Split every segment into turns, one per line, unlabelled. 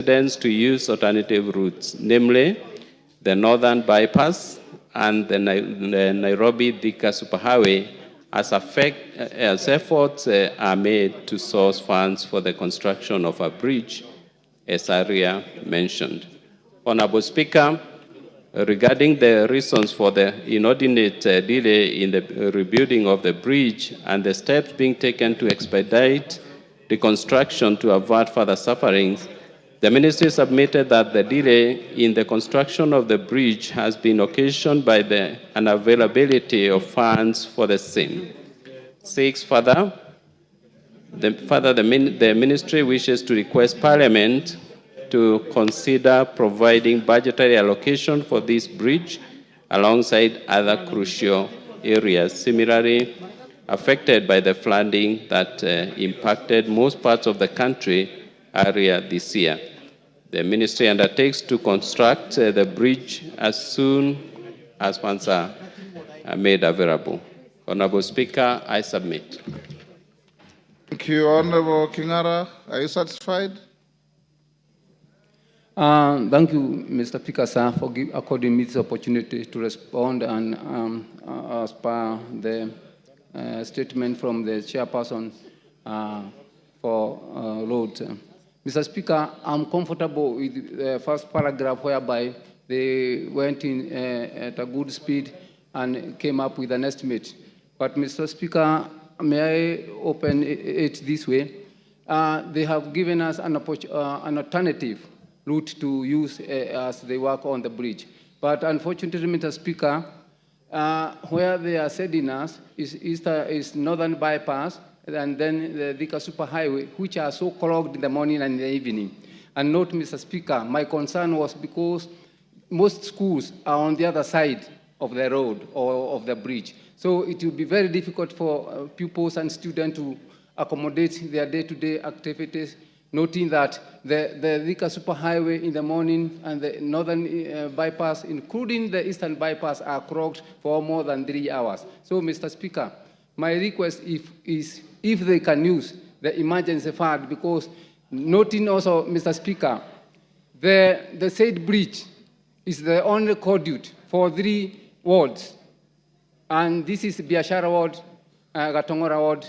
residents to use alternative routes, namely the Northern Bypass and the Nairobi-Thika Superhighway, as efforts are made to source funds for the construction of a bridge, as earlier mentioned. Honorable Speaker, regarding the reasons for the inordinate delay in the rebuilding of the bridge and the steps being taken to expedite the construction to avert further sufferings, the ministry submitted that the delay in the construction of the bridge has been occasioned by the unavailability of funds for the same. 6. Further, the ministry wishes to request Parliament to consider providing budgetary allocation for this bridge alongside other crucial areas similarly affected by the flooding that impacted most parts of the country earlier this year. The ministry undertakes to construct the bridge as soon as funds are made available. Honorable Speaker, I submit.
Thank you, Honorable Kingara. Are you satisfied?
Thank you, Mr. Speaker, sir, for according me this opportunity to respond and as per the statement from the chairperson for roads. Mr. Speaker, I'm comfortable with the first paragraph whereby they went in at a good speed and came up with an estimate. But, Mr. Speaker, may I open it this way? They have given us an alternative route to use as they work on the bridge. But unfortunately, Mr. Speaker, where they are sending us is Northern Bypass and then the Thika Superhighway, which are so clogged in the morning and in the evening. And note, Mr. Speaker, my concern was because most schools are on the other side of the road or of the bridge. So it will be very difficult for pupils and students to accommodate their day-to-day activities, noting that the Thika Superhighway in the morning and the Northern Bypass, including the Eastern Bypass, are clogged for more than 3 hours. So, Mr. Speaker, my request is if they can use the emergency fund, because noting also, Mr. Speaker, the said bridge is the only conduit for 3 wards. And this is Biashara Ward, Gatongora Ward,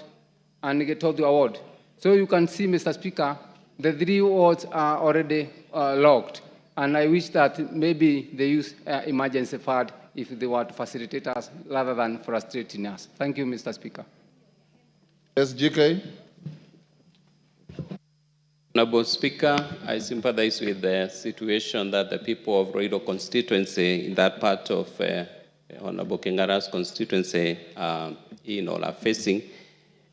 and Getodua Ward. So you can see, Mr. Speaker, the 3 wards are already locked. And I wish that maybe they use emergency fund if they were to facilitate us rather than frustrating us. Thank you, Mr. Speaker.
Yes, GK.
Honorable Speaker, I sympathize with the situation that the people of Roido constituency in that part of Honorable Kingara's constituency are facing.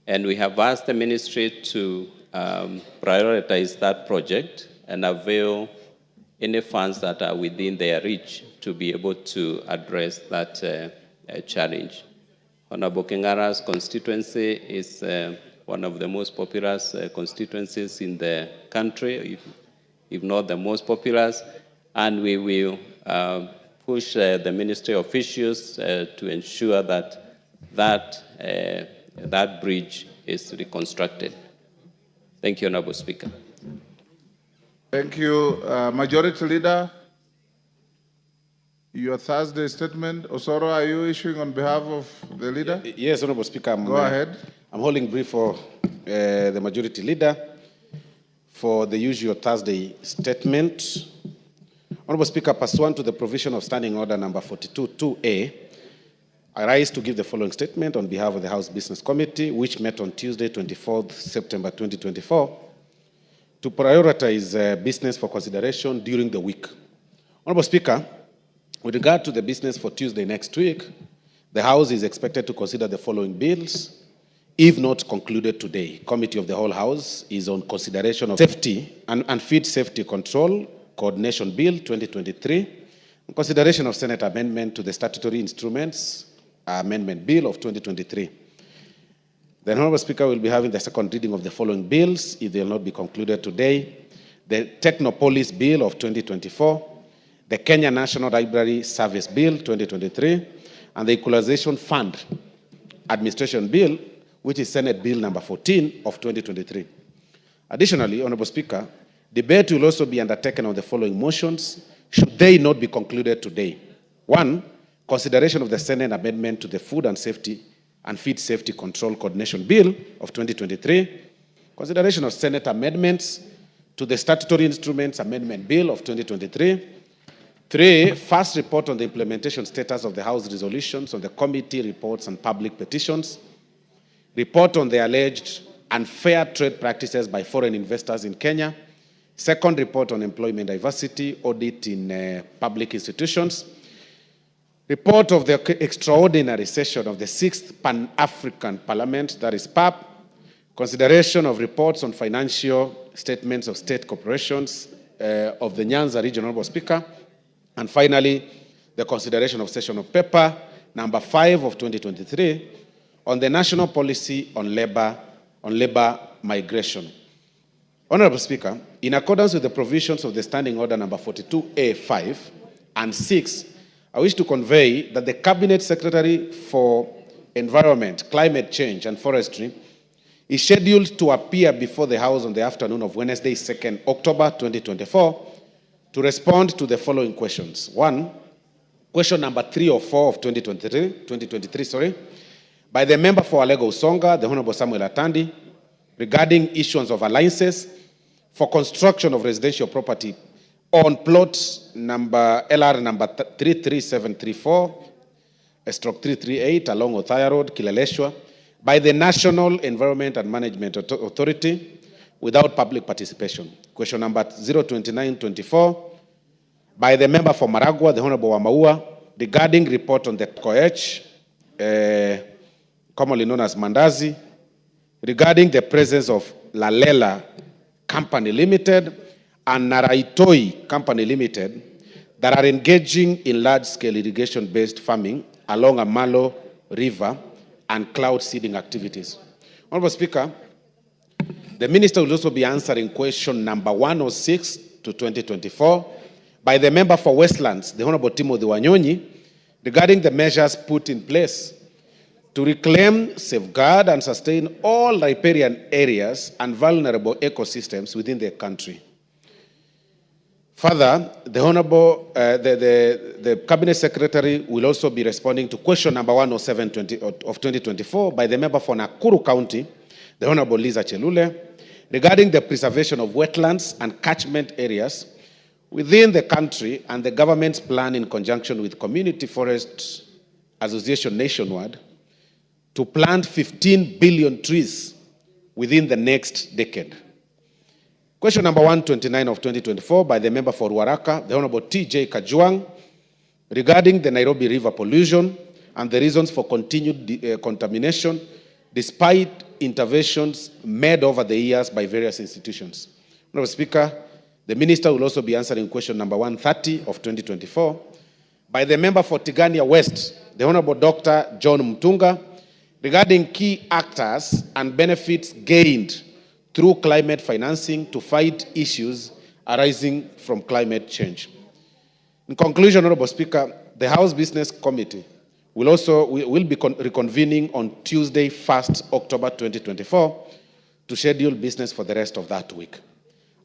And we have asked the ministry to prioritize that project and avail any funds that are within their reach to be able to address that challenge. Honorable Kingara's constituency is one of the most populous constituencies in the country, if not the most populous, and we will push the ministry officials to ensure that that bridge is reconstructed. Thank you, Honorable Speaker.
Thank you. Majority Leader, your Thursday statement. Osoro, are you issuing on behalf of the Leader?
Yes, Honorable Speaker.
Go ahead.
I'm holding brief for the Majority Leader for the usual Thursday statement. Honorable Speaker, pursuant to the provision of Standing Order number 42-2A, I rise to give the following statement on behalf of the House Business Committee, which met on Tuesday, 24th September 2024, to prioritize business for consideration during the week. Honorable Speaker, with regard to the business for Tuesday next week, the House is expected to consider the following bills, if not concluded today. Committee of the whole House is on consideration of safety and feed safety control, Coordination Bill 2023, and consideration of Senate amendment to the Statutory Instruments Amendment Bill of 2023. The Honorable Speaker will be having the second reading of the following bills, if they will not be concluded today: the Technopolis Bill of 2024, the Kenya National Library Service Bill 2023, and the Equalization Fund Administration Bill, which is Senate Bill number 14 of 2023. Additionally, Honorable Speaker, Debate will also be undertaken on the following motions, should they not be concluded today. 1, consideration of the Senate amendment to the Food and Safety and Feed Safety Control Coordination Bill of 2023, consideration of Senate amendments to the Statutory Instruments Amendment Bill of 2023, 3, first report on the implementation status of the House resolutions on the committee reports and public petitions, report on the alleged unfair trade practices by foreign investors in Kenya, second report on employment diversity, audit in public institutions, report of the extraordinary session of the 6th Pan-African Parliament, that is PAP, consideration of reports on financial statements of state corporations of the Nyanza Region, Honorable Speaker, and finally, the consideration of session of paper number 5 of 2023 on the national policy on labor migration. Honorable Speaker, in accordance with the provisions of the Standing Order number 42A5 and 6, I wish to convey that the Cabinet Secretary for Environment, Climate Change and Forestry is scheduled to appear before the House on the afternoon of Wednesday, 2nd October 2024, to respond to the following questions. 1, question number 3 or 4 of 2023, by the member for Alego Usonga, the Honorable Samuel Atandi, regarding issuance of alliances for construction of residential property on plot number LR number 33734/338 along Othaya Road, Kileleshwa, by the National Environment and Management Authority without public participation. Question number 02924, by the member for Maragua, the Honorable Wamaua, regarding report on the Koech, commonly known as Mandazi, regarding the presence of Lalela Company Limited and Naraitoi Company Limited that are engaging in large-scale irrigation-based farming along Amalo River and cloud seeding activities. Honorable Speaker, the Minister will also be answering question number 106 to 2024 by the member for Westlands, the Honorable Timothy Wanyonyi, regarding the measures put in place to reclaim, safeguard, and sustain all riparian areas and vulnerable ecosystems within the country. Further, the Cabinet Secretary will also be responding to question number 107 of 2024 by the member for Nakuru County, the Honorable Liza Chelule, regarding the preservation of wetlands and catchment areas within the country and the government's plan in conjunction with Community Forest Association nationwide to plant 15 billion trees within the next decade. Question number 129 of 2024 by the member for Ruaraka, the Honorable T.J. Kajwang, regarding the Nairobi River pollution and the reasons for continued contamination despite interventions made over the years by various institutions. Honorable Speaker, the Minister will also be answering question number 130 of 2024 by the member for Tigania West, the Honorable Dr. John Mtunga, regarding key actors and benefits gained through climate financing to fight issues arising from climate change. In conclusion, Honorable Speaker, the House Business Committee will be reconvening on Tuesday, 1st October 2024 to schedule business for the rest of that week.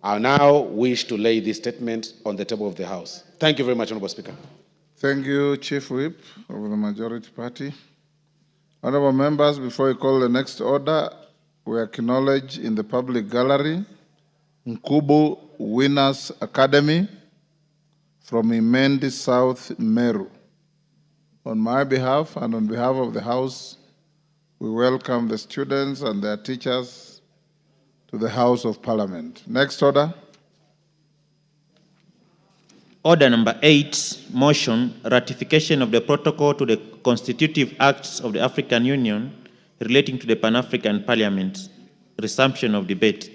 I now wish to lay this statement on the table of the House. Thank you very much, Honorable Speaker.
Thank you, Chief Whip of the Majority Party. Honorable members, before we call the next order, we acknowledge in the public gallery Nkubu Winners Academy from Imendi South Meru. On my behalf and on behalf of the House, we welcome the students and their teachers to the House of Parliament. Next order.
Order number 8, motion, ratification of the protocol to the constitutive acts of the African Union relating to the Pan-African Parliament. Resumption of debate.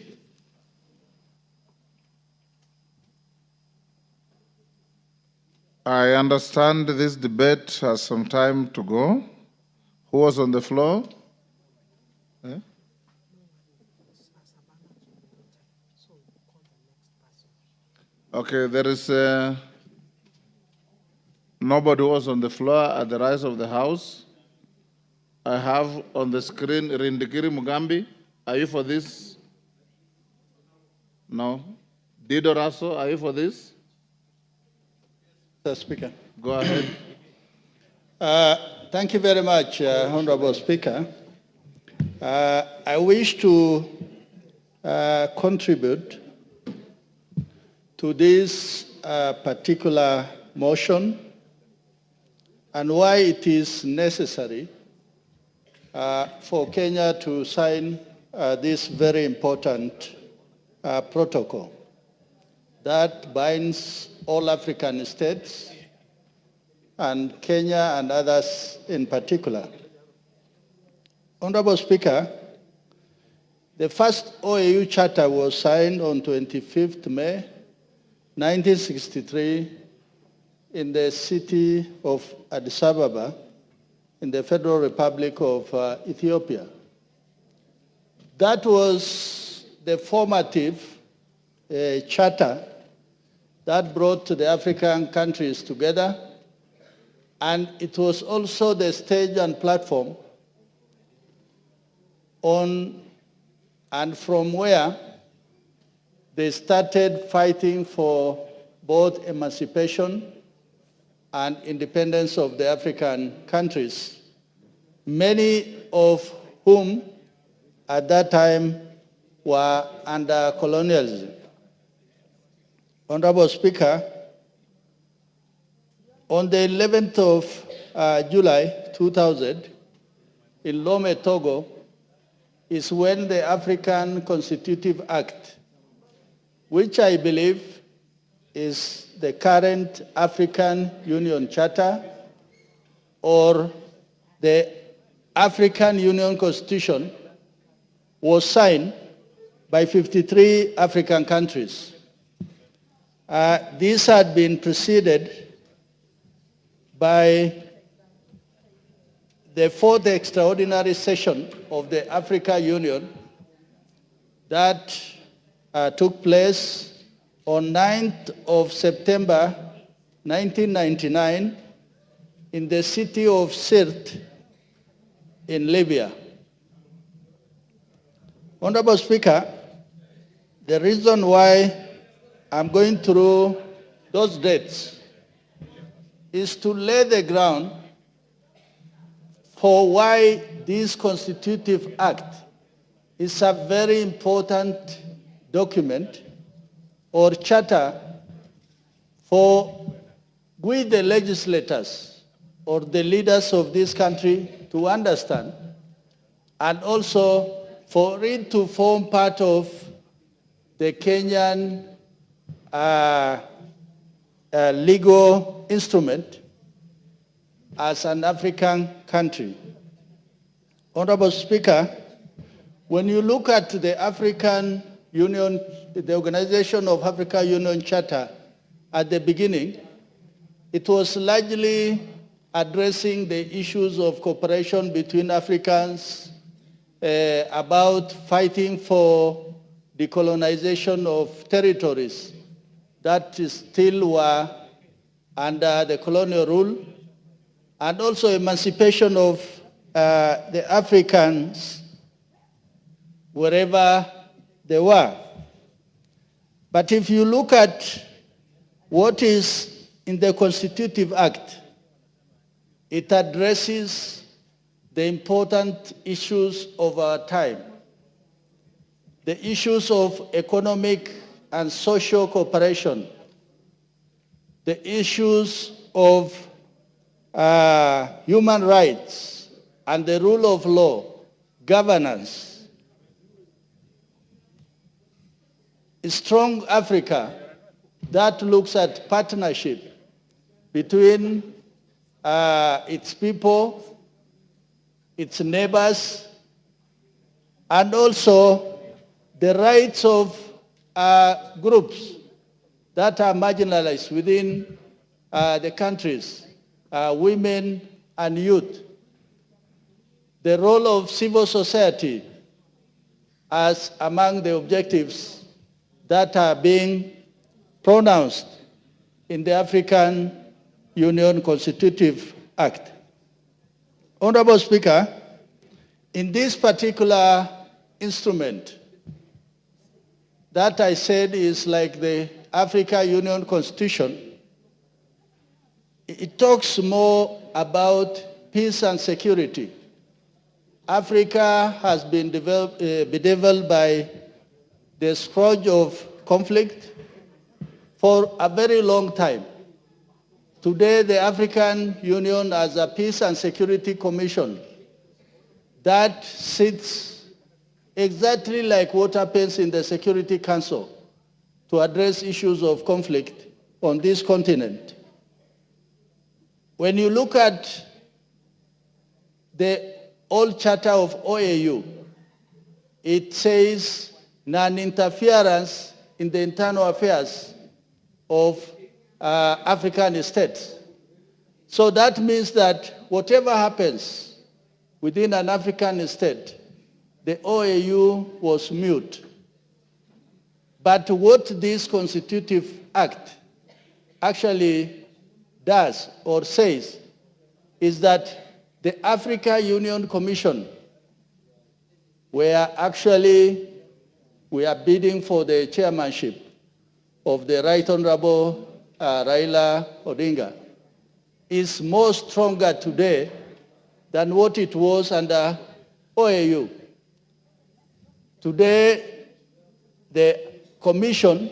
I understand this debate has some time to go. Who was on the floor? Okay, there is nobody who was on the floor at the rise of the House. I have on the screen Rindikiri Mugambi. Are you for this? No. Dido Raso, are you for this?
Mr. Speaker.
Go ahead.
Thank you very much, Honorable Speaker. I wish to contribute to this particular motion and why it is necessary for Kenya to sign this very important protocol that binds all African states and Kenya and others in particular. Honorable Speaker, the first OAU Charter was signed on 25th May 1963 in the city of Addis Ababa in the Federal Republic of Ethiopia. That was the formative charter that brought the African countries together, and it was also the stage and platform on and from where they started fighting for both emancipation and independence of the African countries, many of whom at that time were under colonialism. Honorable Speaker, on the 11th of July 2000, in Lome, Togo, is when the African Constitutive Act, which I believe is the current African Union Charter or the African Union Constitution, was signed by 53 African countries. This had been preceded by the fourth extraordinary session of the Africa Union that took place on 9th of September 1999 in the city of Sirte in Libya. Honorable Speaker, the reason why I'm going through those dates is to lay the ground for why this Constitutive Act is a very important document or charter for we the legislators or the leaders of this country to understand, and also for it to form part of the Kenyan legal instrument as an African country. Honorable Speaker, when you look at the African Union, the Organization of Africa Union Charter at the beginning, it was largely addressing the issues of cooperation between Africans, about fighting for decolonization of territories that still were under the colonial rule, and also emancipation of the Africans wherever they were. But if you look at what is in the Constitutive Act, it addresses the important issues of our time, the issues of economic and social cooperation, the issues of human rights and the rule of law, governance. A strong Africa that looks at partnership between its people, its neighbors, and also the rights of groups that are marginalized within the countries, women and youth. The role of civil society as among the objectives that are being pronounced in the African Union Constitutive Act. Honorable Speaker, in this particular instrument that I said is like the Africa Union Constitution. It talks more about peace and security. Africa has been bedeviled by the scourge of conflict for a very long time. Today, the African Union has a Peace and Security Commission that sits exactly like what happens in the Security Council to address issues of conflict on this continent. When you look at the old charter of OAU, it says non-interference in the internal affairs of African states. So that means that whatever happens within an African state, the OAU was mute. But what this Constitutive Act actually does or says is that the Africa Union Commission, we are bidding for the chairmanship of the Right Honorable Raila Odinga, is more stronger today than what it was under OAU. Today, the Commission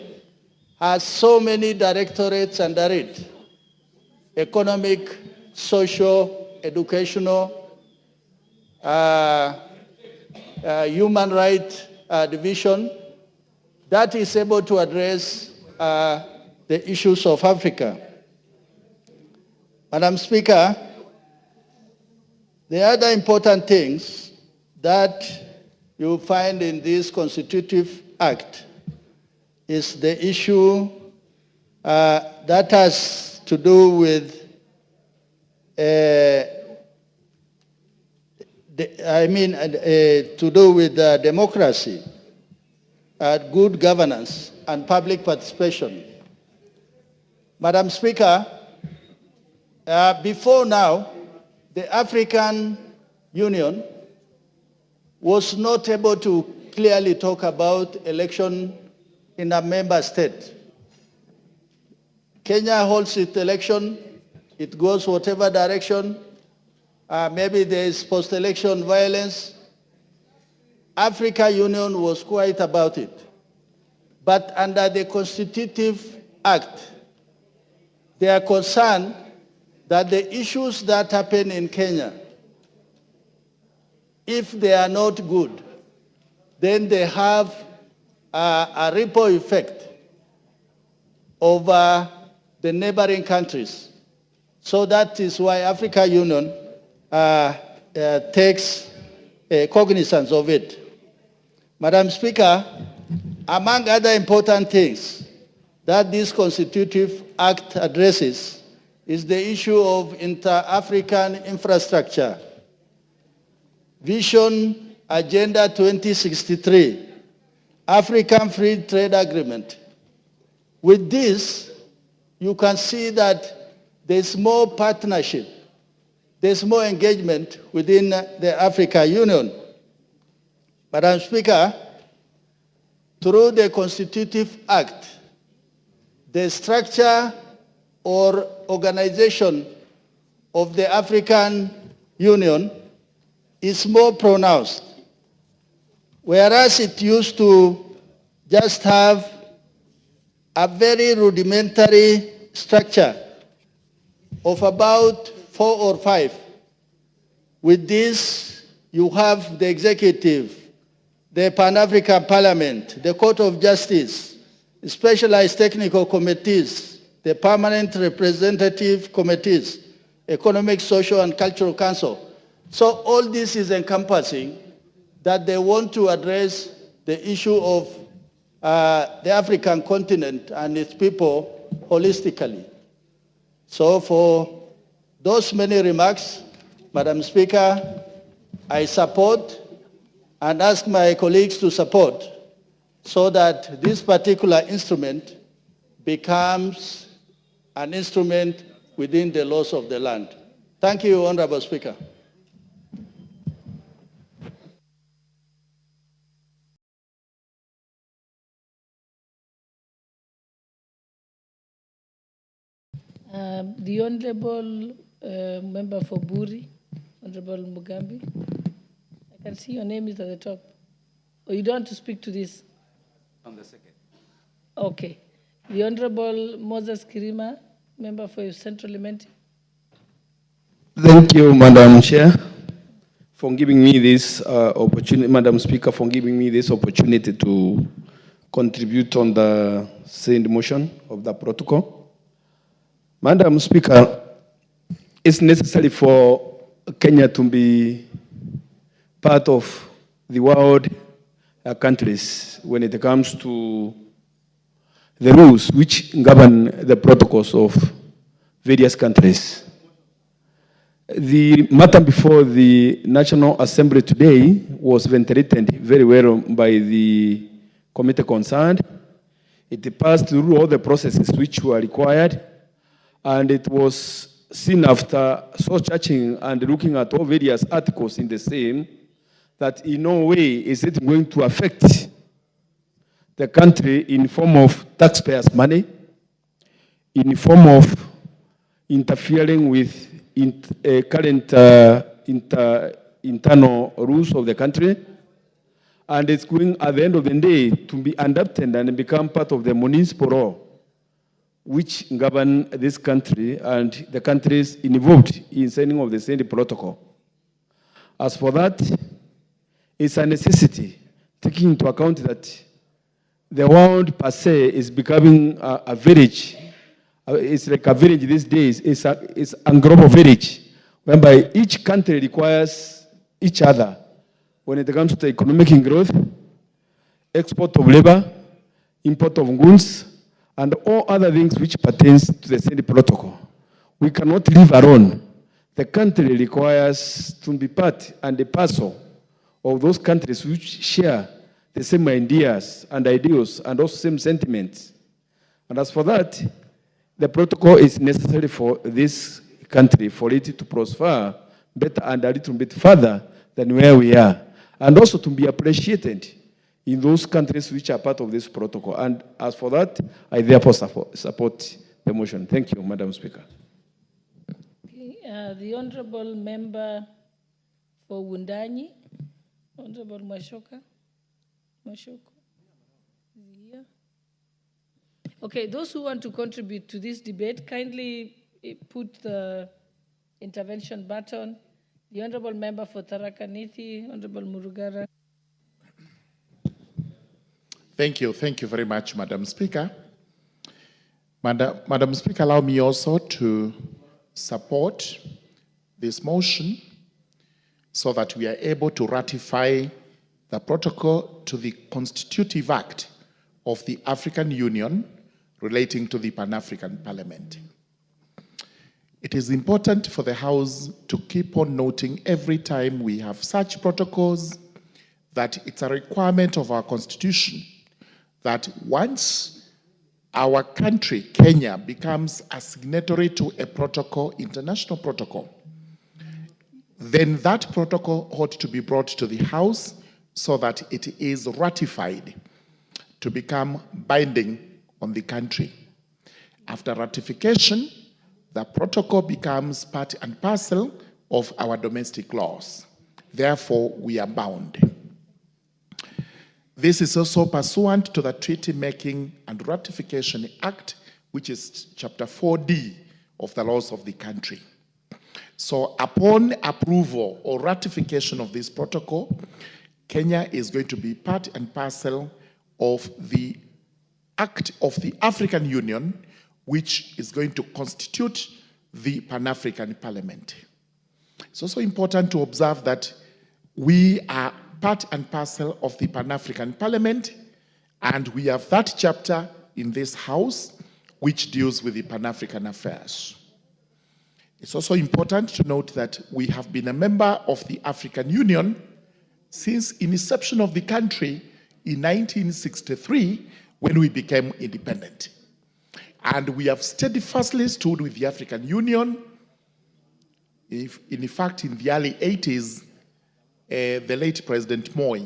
has so many directorates under it: economic, social, educational, human rights division, that is able to address the issues of Africa. Madam Speaker, the other important things that you find in this Constitutive Act is the issue that has to do with democracy, good governance, and public participation. Madam Speaker, before now, the African Union was not able to clearly talk about election in a member state. Kenya holds its election, it goes whatever direction, maybe there is post-election violence. Africa Union was quiet about it. But under the Constitutive Act, they are concerned that the issues that happen in Kenya, if they are not good, then they have a ripple effect over the neighboring countries. So that is why Africa Union takes cognizance of it. Madam Speaker, among other important things that this Constitutive Act addresses is the issue of inter-African infrastructure. Vision Agenda 2063, African Free Trade Agreement. With this, you can see that there's more partnership, there's more engagement within the African Union. Madam Speaker, through the Constitutive Act, the structure or organization of the African Union is more pronounced. Whereas it used to just have a very rudimentary structure of about 4 or 5. With this, you have the executive, the Pan-African Parliament, the Court of Justice, specialized technical committees, the permanent representative committees, Economic, Social, and Cultural Council. So all this is encompassing that they want to address the issue of the African continent and its people holistically. So for those many remarks, Madam Speaker, I support and ask my colleagues to support so that this particular instrument becomes an instrument within the laws of the land. Thank you, Honorable Speaker.
The Honorable Member for Buri, Honorable Mugambi. I can see your name is at the top. Oh, you don't want to speak to this?
On the second.
Okay. The Honorable Moses Kirima, Member for Central Elementi.
Thank you, Madam Chair, for giving me this opportunity, Madam Speaker, for giving me this opportunity to contribute on the said motion of the protocol. Madam Speaker, it's necessary for Kenya to be part of the world countries when it comes to the rules which govern the protocols of various countries. The matter before the National Assembly today was ventilated very well by the committee concerned. It passed through all the processes which were required, and it was seen after searching and looking at all various articles in the same that in no way is it going to affect the country in form of taxpayers' money, in form of interfering with current internal rules of the country, and it's going at the end of the day to be adopted and become part of the municipal law which govern this country and the countries involved in signing of the same protocol. As for that, it's a necessity, taking into account that the world per se is becoming a village. It's like a village these days. It's a global village, whereby each country requires each other when it comes to economic growth, export of labor, import of goods, and all other things which pertains to the same protocol. We cannot live alone. The country requires to be part and a parcel of those countries which share the same ideas and ideals and also same sentiments. And as for that, the protocol is necessary for this country, for it to prosper better and a little bit further than where we are, and also to be appreciated in those countries which are part of this protocol. And as for that, I therefore support the motion. Thank you, Madam Speaker.
Okay, the Honorable Member for Wundanyi, Honorable Mashoko. Is he here? Okay, those who want to contribute to this debate, kindly put the intervention button. The Honorable Member for Tharaka Nithi, Honorable Murugara.
Thank you very much, Madam Speaker. Madam Speaker, allow me also to support this motion so that we are able to ratify the protocol to the Constitutive Act of the African Union relating to the Pan-African Parliament. It is important for the House to keep on noting every time we have such protocols that it's a requirement of our Constitution that once our country, Kenya, becomes a signatory to a protocol, international protocol, then that protocol ought to be brought to the House so that it is ratified to become binding on the country. After ratification, the protocol becomes part and parcel of our domestic laws. Therefore, we are bound. This is also pursuant to the Treaty Making and Ratification Act, which is Chapter 4D of the laws of the country. So upon approval or ratification of this protocol, Kenya is going to be part and parcel of the Act of the African Union, which is going to constitute the Pan-African Parliament. It's also important to observe that we are part and parcel of the Pan-African Parliament, and we have that chapter in this House which deals with the Pan-African affairs. It's also important to note that we have been a member of the African Union since inception of the country in 1963 when we became independent. And we have steadfastly stood with the African Union. In fact, in the early 80s, the late President Moi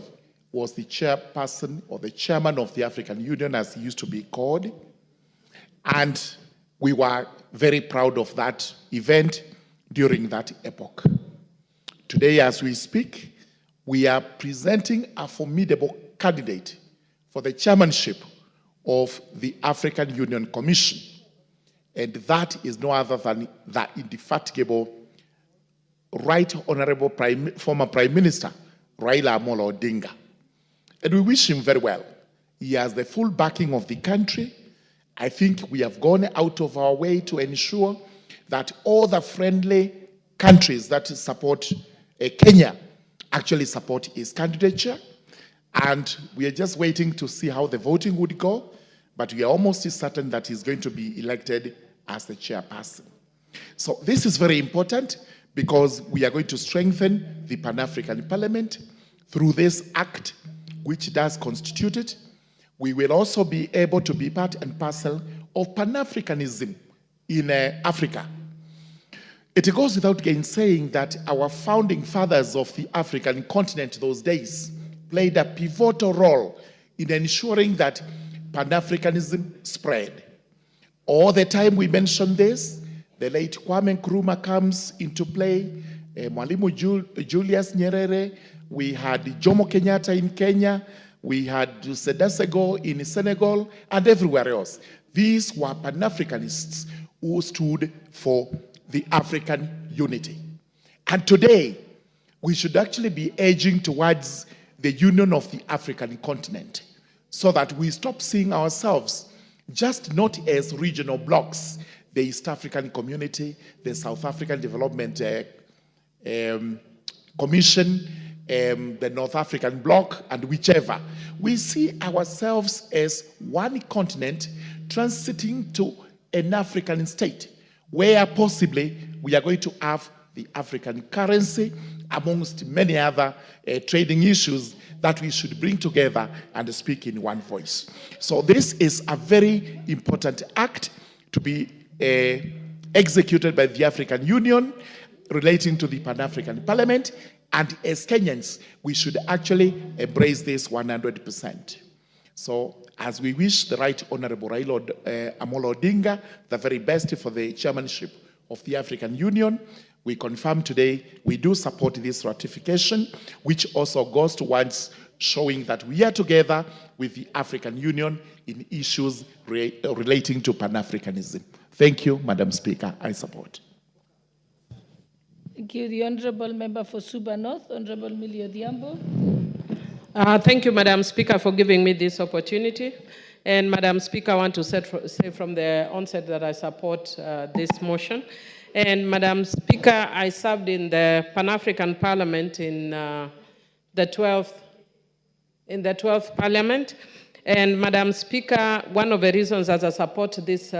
was the chairperson or the chairman of the African Union, as he used to be called. And we were very proud of that event during that epoch. Today, as we speak, we are presenting a formidable candidate for the chairmanship of the African Union Commission. And that is no other than the indefatigable Right Honorable former Prime Minister, Raila Amolo Odinga. And we wish him very well. He has the full backing of the country. I think we have gone out of our way to ensure that all the friendly countries that support Kenya actually support his candidature. And we are just waiting to see how the voting would go. But we are almost certain that he's going to be elected as the chairperson. So this is very important because we are going to strengthen the Pan-African Parliament through this act, which does constitute it. We will also be able to be part and parcel of Pan-Africanism in Africa. It goes without gainsaying that our founding fathers of the African continent those days played a pivotal role in ensuring that Pan-Africanism spread. All the time we mention this, the late Kwame Nkrumah comes into play, Mwalimu Julius Nyerere, we had Jomo Kenyatta in Kenya, we had Sedasego in Senegal, and everywhere else. These were Pan-Africanists who stood for the African unity. And today, we should actually be edging towards the union of the African continent so that we stop seeing ourselves just not as regional blocks, the East African Community, the South African Development Commission, the North African Bloc, and whichever. We see ourselves as one continent transiting to an African state, where possibly we are going to have the African currency amongst many other trading issues that we should bring together and speak in one voice. So this is a very important act to be executed by the African Union relating to the Pan-African Parliament, and as Kenyans, we should actually embrace this 100%. So as we wish the Right Honorable Raila Amolo Odinga the very best for the chairmanship of the African Union, we confirm today we do support this ratification, which also goes towards showing that we are together with the African Union in issues relating to Pan-Africanism. Thank you, Madam Speaker. I support.
Thank you. The Honorable Member for Suba North, Honorable Millie Odhiambo.
Thank you, Madam Speaker, for giving me this opportunity. And Madam Speaker, I want to say from the onset that I support this motion. And Madam Speaker, I served in the Pan-African Parliament in the 12th Parliament. And Madam Speaker, one of the reasons that I support this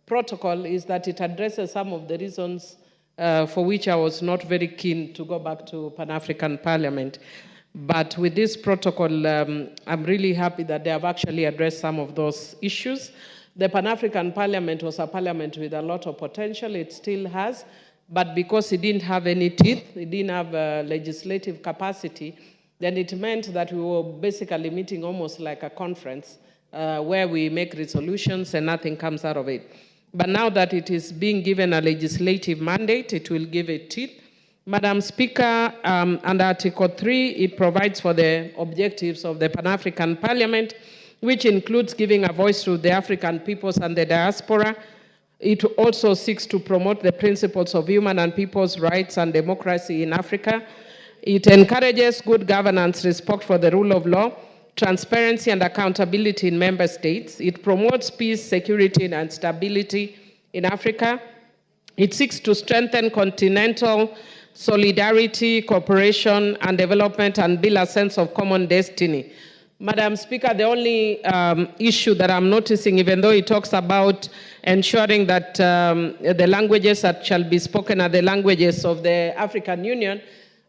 protocol is that it addresses some of the reasons for which I was not very keen to go back to Pan-African Parliament. But with this protocol, I'm really happy that they have actually addressed some of those issues. The Pan-African Parliament was a parliament with a lot of potential. It still has. But because it didn't have any teeth, it didn't have legislative capacity, then it meant that we were basically meeting almost like a conference where we make resolutions and nothing comes out of it. But now that it is being given a legislative mandate, it will give it teeth. Madam Speaker, under Article 3, it provides for the objectives of the Pan-African Parliament, which includes giving a voice to the African peoples and the diaspora. It also seeks to promote the principles of human and people's rights and democracy in Africa. It encourages good governance, respect for the rule of law, transparency and accountability in member states. It promotes peace, security, and stability in Africa. It seeks to strengthen continental solidarity, cooperation, and development and build a sense of common destiny. Madam Speaker, the only issue that I'm noticing, even though it talks about ensuring that the languages that shall be spoken are the languages of the African Union,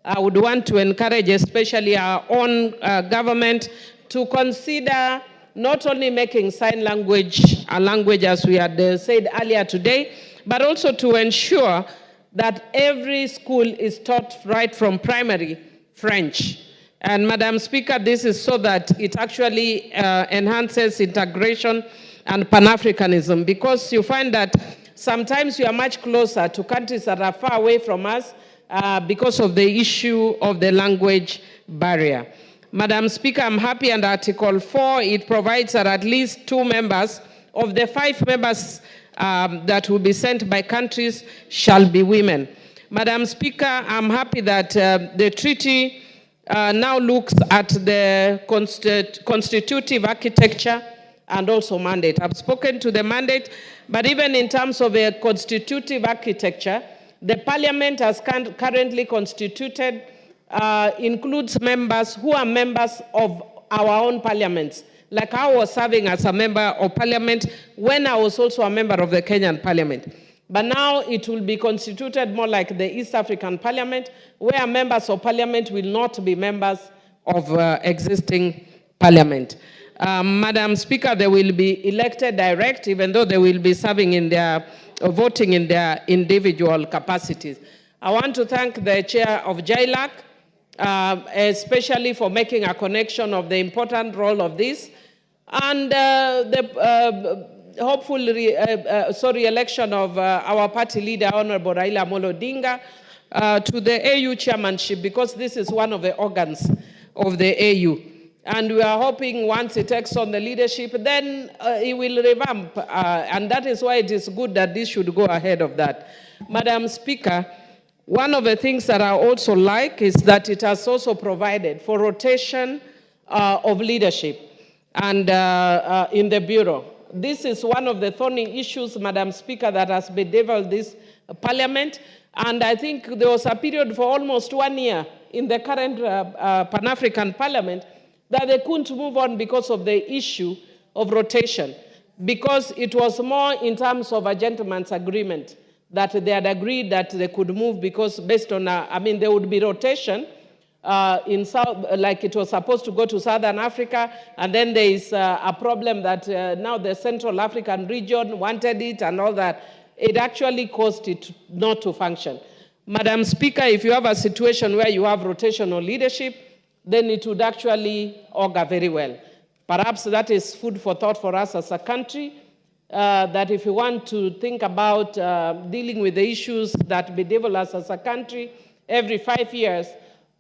I would want to encourage especially our own government to consider not only making sign language a language as we had said earlier today, but also to ensure that every school is taught right from primary French. And Madam Speaker, this is so that it actually enhances integration and Pan-Africanism, because you find that sometimes we are much closer to countries that are far away from us because of the issue of the language barrier. Madam Speaker, I'm happy under Article 4, it provides that at least 2 members of the 5 members that will be sent by countries shall be women. Madam Speaker, I'm happy that the treaty now looks at the constitutive architecture and also mandate. I've spoken to the mandate, but even in terms of a constitutive architecture, the parliament as currently constituted includes members who are members of our own parliaments. Like I was serving as a member of parliament when I was also a member of the Kenyan parliament. But now it will be constituted more like the East African Parliament, where members of parliament will not be members of existing parliament. Madam Speaker, they will be elected direct, even though they will be serving in their, voting in their individual capacities. I want to thank the chair of JILAC, especially for making a connection of the important role of this, and the hopeful election of our party leader, Honorable Raila Amolo Odinga, to the AU chairmanship, because this is one of the organs of the AU. And we are hoping once he takes on the leadership, then he will revamp. And that is why it is good that this should go ahead of that. Madam Speaker, one of the things that I also like is that it has also provided for rotation of leadership and in the Bureau. This is one of the thorny issues, Madam Speaker, that has bedeviled this parliament. And I think there was a period for almost 1 year in the current Pan-African Parliament that they couldn't move on because of the issue of rotation, because it was more in terms of a gentleman's agreement that they had agreed that they could move, because based on, there would be rotation in South, like it was supposed to go to Southern Africa, and then there is a problem that now the Central African region wanted it and all that. It actually caused it not to function. Madam Speaker, if you have a situation where you have rotational leadership, then it would actually augur very well. Perhaps that is food for thought for us as a country, that if we want to think about dealing with the issues that bedevil us as a country every 5 years,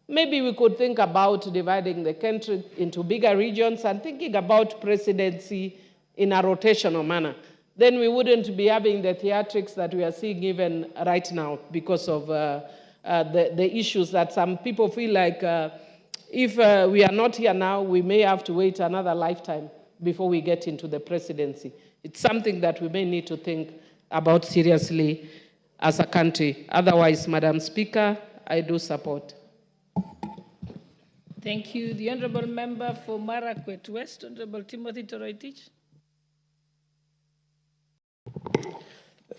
maybe we could think about dividing the country into bigger regions and thinking about presidency in a rotational manner. Then we wouldn't be having the theatrics that we are seeing even right now because of the issues that some people feel like if we are not here now, we may have to wait another lifetime before we get into the presidency. It's something that we may need to think about seriously as a country. Otherwise, Madam Speaker, I do support.
Thank you. The Honourable Member for Marakwet West, Honourable Timothy Toroitich.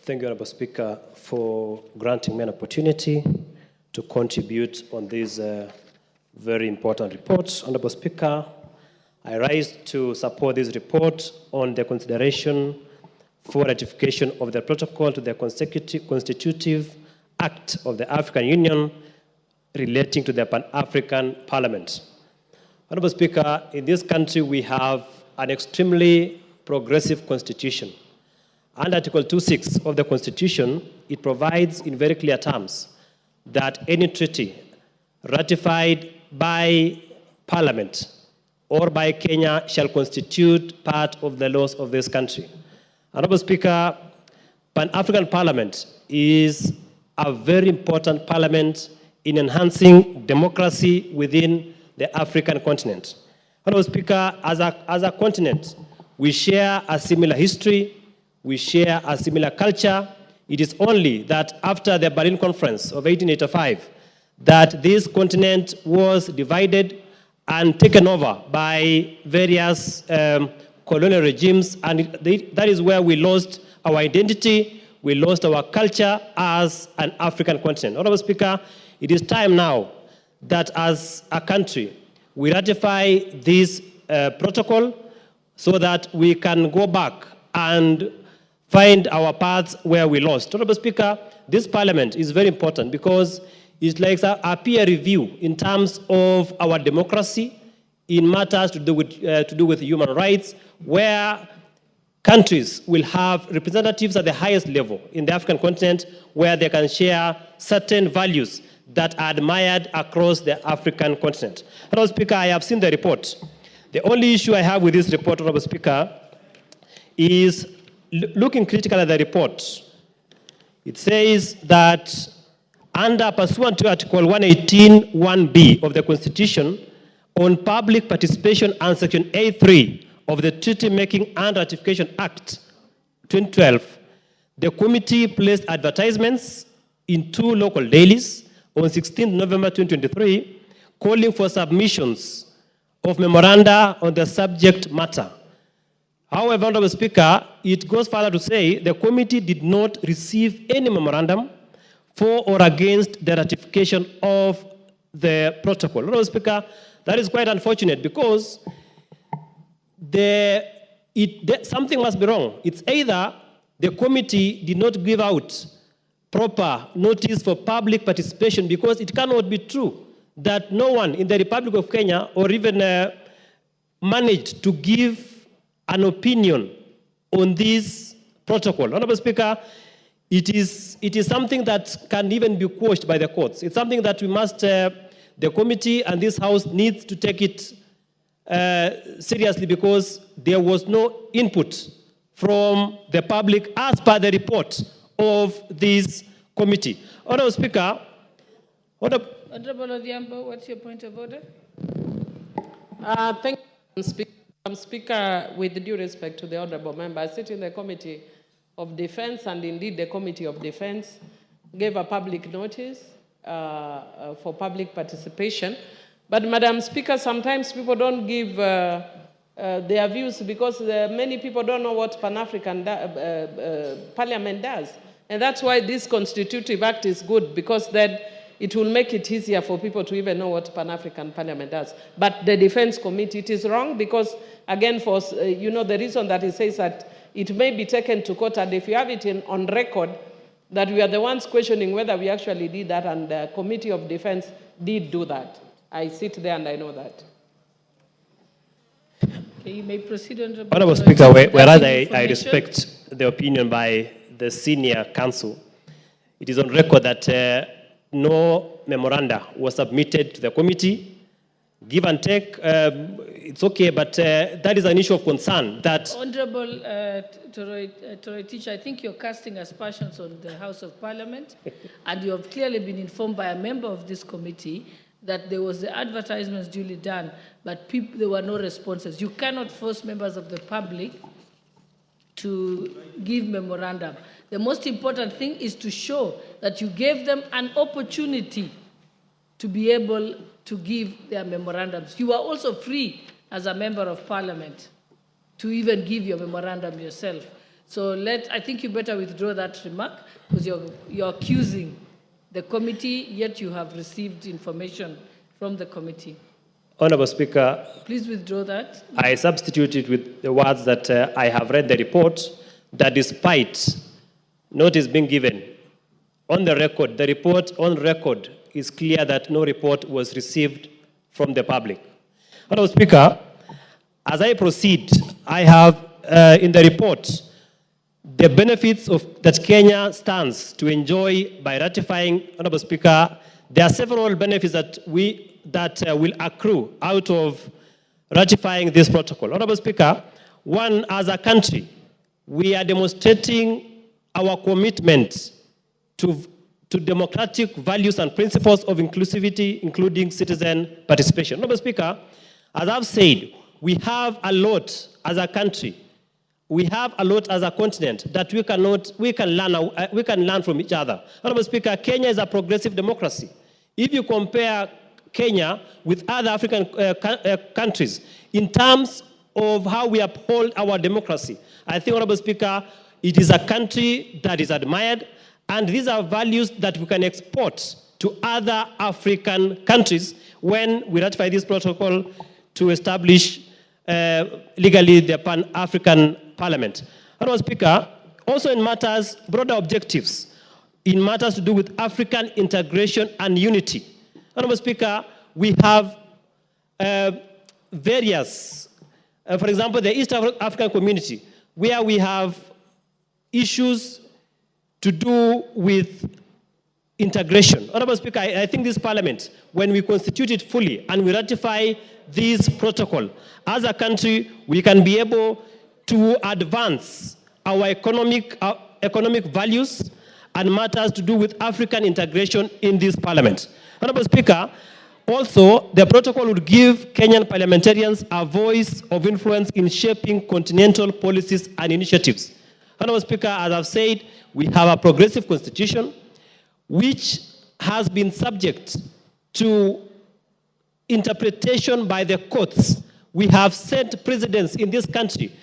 Thank you, Honourable Speaker, for granting me an opportunity to contribute on this very important report. Honourable Speaker, I rise to support this report on the consideration for ratification of the protocol to the Constitutive Act of the African Union relating to the Pan-African Parliament. Honourable Speaker, in this country we have an extremely progressive constitution. Under Article 2.6 of the Constitution, it provides in very clear terms that any treaty ratified by Parliament or by Kenya shall constitute part of the laws of this country. Honourable Speaker, Pan-African Parliament is a very important parliament in enhancing democracy within the African continent. Honourable Speaker, as a continent, we share a similar history, we share a similar culture. It is only that after the Berlin Conference of 1885 that this continent was divided and taken over by various colonial regimes, and that is where we lost our identity, we lost our culture as an African continent. Honourable Speaker, it is time now that as a country, we ratify this protocol so that we can go back and find our paths where we lost. Honourable Speaker, this parliament is very important because it's like a peer review in terms of our democracy, in matters to do with human rights, where countries will have representatives at the highest level in the African continent where they can share certain values that are admired across the African continent. Honorable Speaker, I have seen the report. The only issue I have with this report, Honorable Speaker, is looking critically at the report. It says that under pursuant to Article 118(1)(b) of the Constitution on public participation and Section A3 of the Treaty Making and Ratification Act 2012, the committee placed advertisements in 2 local dailies on 16 November 2023 calling for submissions of memoranda on the subject matter. However, Honorable Speaker, it goes further to say the committee did not receive any memorandum for or against the ratification of the protocol. Honorable Speaker, that is quite unfortunate because something must be wrong. It's either the committee did not give out proper notice for public participation, because it cannot be true that no one in the Republic of Kenya or even managed to give an opinion on this protocol. Honorable Speaker, it is something that can even be quashed by the courts. It's something that we must, the committee and this House needs to take it seriously, because there was no input from the public as per the report of this committee. Honorable Speaker,
Honorable Odhiambo, what's your point of order?
Thank you, Speaker. Speaker, with due respect to the honorable member, I sit in the Committee of Defense, and indeed the Committee of Defense gave a public notice for public participation. But Madam Speaker, sometimes people don't give their views because many people don't know what Pan-African Parliament does. And that's why this Constitutive Act is good, because then it will make it easier for people to even know what Pan-African Parliament does. But the Defense Committee, it is wrong because, again, for the reason that it says that it may be taken to court, and if you have it on record that we are the ones questioning whether we actually did that, and the Committee of Defense did do that. I sit there and I know that.
Okay, you may proceed,
Honorable Speaker, whereas I respect the opinion by the senior counsel, it is on record that no memoranda was submitted to the committee. Give and take, it's okay, but that is an issue of concern. That
Honorable Toroitich, I think you're casting aspersions on the House of Parliament, and you have clearly been informed by a member of this committee that there was the advertisements duly done, but there were no responses. You cannot force members of the public to give memorandum. The most important thing is to show that you gave them an opportunity to be able to give their memorandums. You are also free as a member of Parliament to even give your memorandum yourself. So I think you better withdraw that remark, because you're accusing the committee, yet you have received information from the committee.
Honorable Speaker,
please withdraw that.
I substituted with the words that I have read the report, that despite notice being given on the record, the report on record is clear that no report was received from the public. Honorable Speaker, as I proceed, I have in the report the benefits that Kenya stands to enjoy by ratifying. Honorable Speaker, there are several benefits that will accrue out of ratifying this protocol. Honorable Speaker, one, as a country, we are demonstrating our commitment to democratic values and principles of inclusivity, including citizen participation. Honorable Speaker, as I've said, we have a lot as a country, we have a lot as a continent that we can learn from each other. Honorable Speaker, Kenya is a progressive democracy. If you compare Kenya with other African countries in terms of how we uphold our democracy, I think, Honorable Speaker, it is a country that is admired, and these are values that we can export to other African countries when we ratify this protocol to establish legally the Pan-African Parliament. Honorable Speaker, also in matters, broader objectives, in matters to do with African integration and unity. Honorable Speaker, we have various, for example, the East African Community where we have issues to do with integration. Honorable Speaker, I think this Parliament, when we constitute it fully and we ratify this protocol, as a country, we can be able to advance our economic values and matters to do with African integration in this Parliament. Honorable Speaker, also, the protocol would give Kenyan parliamentarians a voice of influence in shaping continental policies and initiatives. Honorable Speaker, as I've said, we have a progressive constitution which has been subject to interpretation by the courts. We have set precedents in this country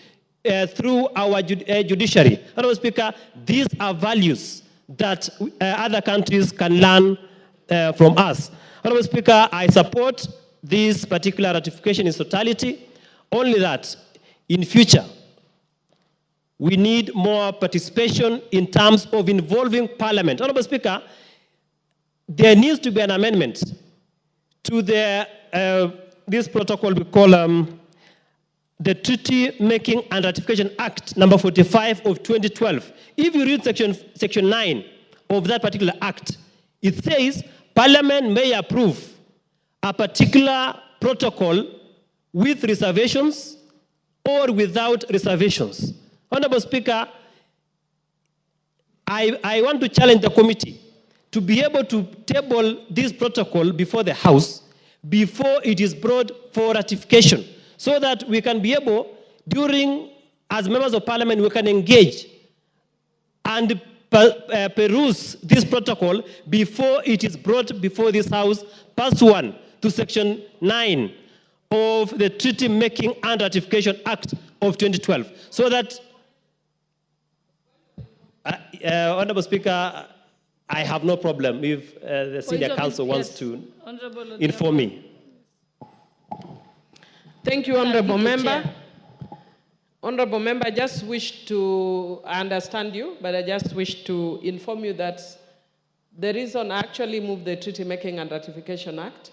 through our judiciary. Honorable Speaker, these are values that other countries can learn from us. Honorable Speaker, I support this particular ratification in totality, only that in future, we need more participation in terms of involving Parliament. Honorable Speaker, there needs to be an amendment to this protocol we call the Treaty Making and Ratification Act number 45 of 2012. If you read section 9 of that particular act, it says Parliament may approve a particular protocol with reservations or without reservations. Honorable Speaker, I want to challenge the committee to be able to table this protocol before the House before it is brought for ratification, so that we can be able, as members of Parliament, we can engage and peruse this protocol before it is brought before this House, +1 to section 9 of the Treaty Making and Ratification Act of 2012. So that, Honorable Speaker, I have no problem if the senior counsel wants to inform me.
Thank you, Honorable Member. Honorable Member, I just wish to understand you, but I just wish to inform you that the reason I actually moved the Treaty Making and Ratification Act,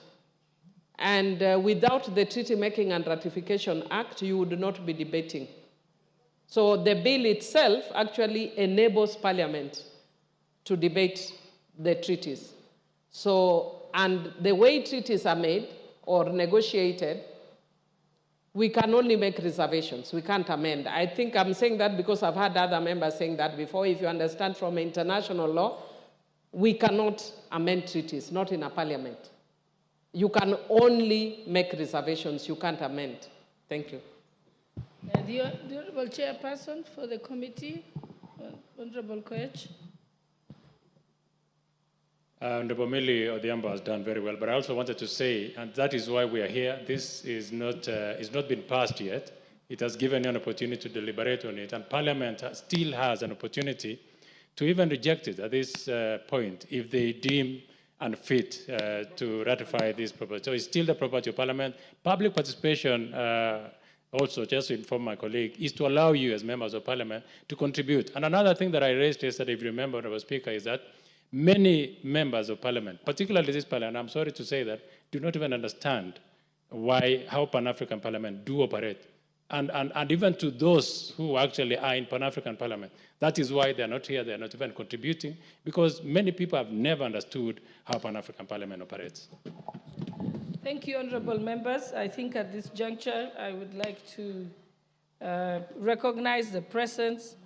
and without the Treaty Making and Ratification Act, you would not be debating. So the bill itself actually enables Parliament to debate the treaties. So, and the way treaties are made or negotiated, we can only make reservations. We can't amend. I think I'm saying that because I've had other members saying that before. If you understand from international law, we cannot amend treaties, not in a parliament. You can only make reservations. You can't amend. Thank you.
The Honorable Chairperson for the committee, Honorable Koech.
Honorable Millie Odhiambo has done very well, but I also wanted to say, and that is why we are here, this is not been passed yet. It has given you an opportunity to deliberate on it, and Parliament still has an opportunity to even reject it at this point if they deem unfit to ratify this proposal. So it's still the property of Parliament. Public participation, also, just to inform my colleague, is to allow you as members of Parliament to contribute. And another thing that I raised yesterday, if you remember, Honorable Speaker, is that many members of Parliament, particularly this Parliament, I'm sorry to say that, do not even understand how Pan-African Parliament do operate. And even to those who actually are in Pan-African Parliament, that is why they're not here, they're not even contributing, because many people have never understood how Pan-African Parliament operates.
Thank you, honorable members. I think at this juncture, I would like to recognize the presence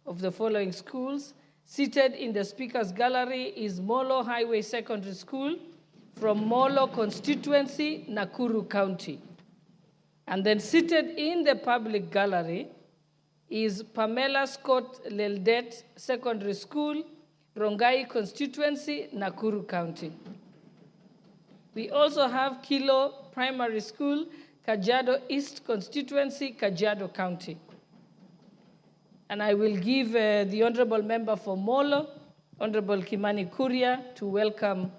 of the following schools. Seated in the Speaker's Gallery is Molo Highway Secondary School from Molo constituency, Nakuru County. And then seated in the public gallery is Pamela Scott Leldet Secondary School, Rongai constituency, Nakuru County. We also have Kilo Primary School, Kajiado East constituency, Kajiado County. And I will give the honorable member for Molo, Honorable Kimani Kuria, to welcome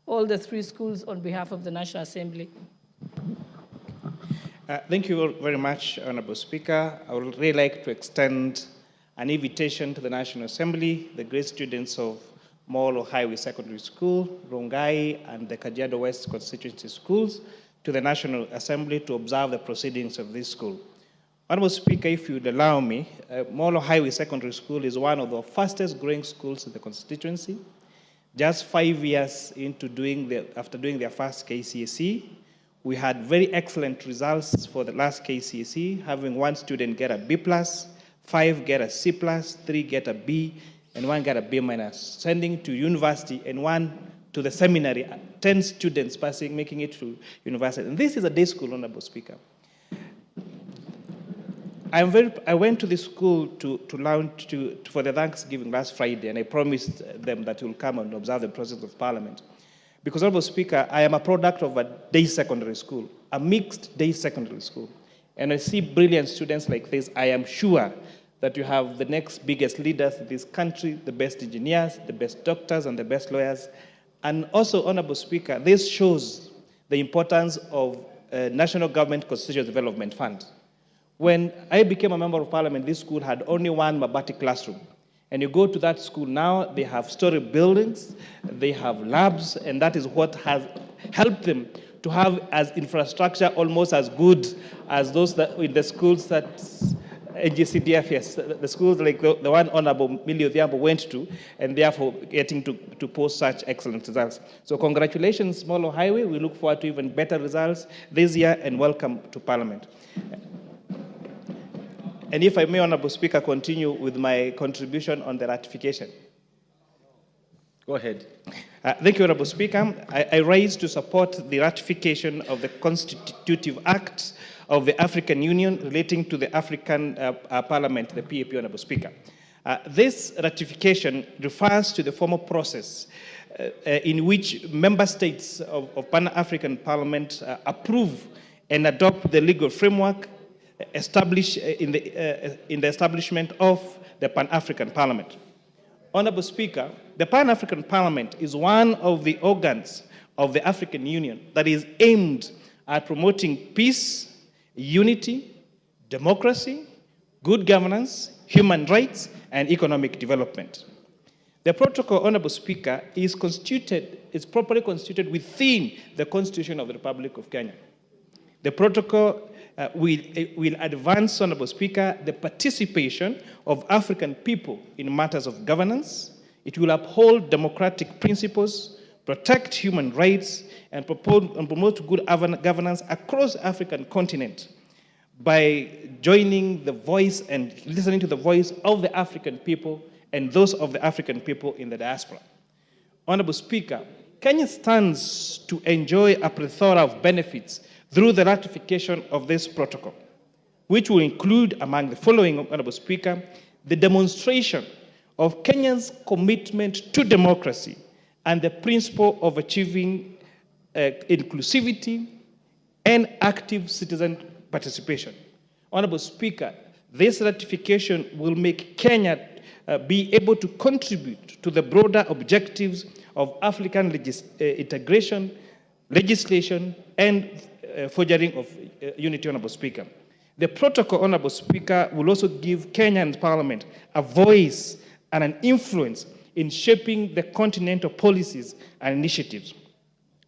all the three schools on behalf of the National Assembly.
Thank you very much, Honorable Speaker. I would really like to extend an invitation to the National Assembly, the great students of Molo Highway Secondary School, Rongai, and the Kajiado West constituency schools to the National Assembly to observe the proceedings of this school. Honorable Speaker, if you'd allow me, Molo Highway Secondary School is one of the fastest growing schools in the constituency. Just 5 years after doing their first KCSE, we had very excellent results for the last KCSE, having one student get a B+, 5 get a C+, 3 get a B, and 1 get a B-, sending to university and 1 to the seminary, 10 students passing, making it to university. And this is a day school, Honorable Speaker. I went to the school to launch for the Thanksgiving last Friday, and I promised them that we'll come and observe the process of Parliament. Because, Honorable Speaker, I am a product of a day secondary school, a mixed day secondary school. And I see brilliant students like this. I am sure that you have the next biggest leaders in this country, the best engineers, the best doctors, and the best lawyers. And also, Honorable Speaker, this shows the importance of National Government Constitutional Development Fund. When I became a member of Parliament, this school had only one Mabati classroom. And you go to that school now, they have story buildings, they have labs, and that is what has helped them to have as infrastructure almost as good as those that in the schools that NGCDFS, the schools like the one Honorable Millie Odhiambo went to, and therefore getting to post such excellent results. So congratulations, Molo Highway. We look forward to even better results this year, and welcome to Parliament. And if I may, Honorable Speaker, continue with my contribution on the ratification. Go ahead. Thank you, Honorable Speaker. I rise to support the ratification of the Constitutive Act of the African Union relating to the African Parliament, the PAP, Honorable Speaker. This ratification refers to the formal process in which member states of Pan-African Parliament approve and adopt the legal framework established in the establishment of the Pan-African Parliament. Honorable Speaker, the Pan-African Parliament is one of the organs of the African Union that is aimed at promoting peace, unity, democracy, good governance, human rights, and economic development. The protocol, Honorable Speaker, is properly constituted within the Constitution of the Republic of Kenya. The protocol will advance, Honorable Speaker, the participation of African people in matters of governance. It will uphold democratic principles, protect human rights, and promote good governance across the African continent by joining the voice and listening to the voice of the African people and those of the African people in the diaspora. Honorable Speaker, Kenya stands to enjoy a plethora of benefits through the ratification of this protocol, which will include, among the following, Honorable Speaker, the demonstration of Kenya's commitment to democracy and the principle of achieving inclusivity and active citizen participation. Honorable Speaker, this ratification will make Kenya be able to contribute to the broader objectives of African integration, legislation, and forging of unity, Honorable Speaker. The protocol, Honorable Speaker, will also give Kenyan Parliament a voice and an influence in shaping the continental policies and initiatives.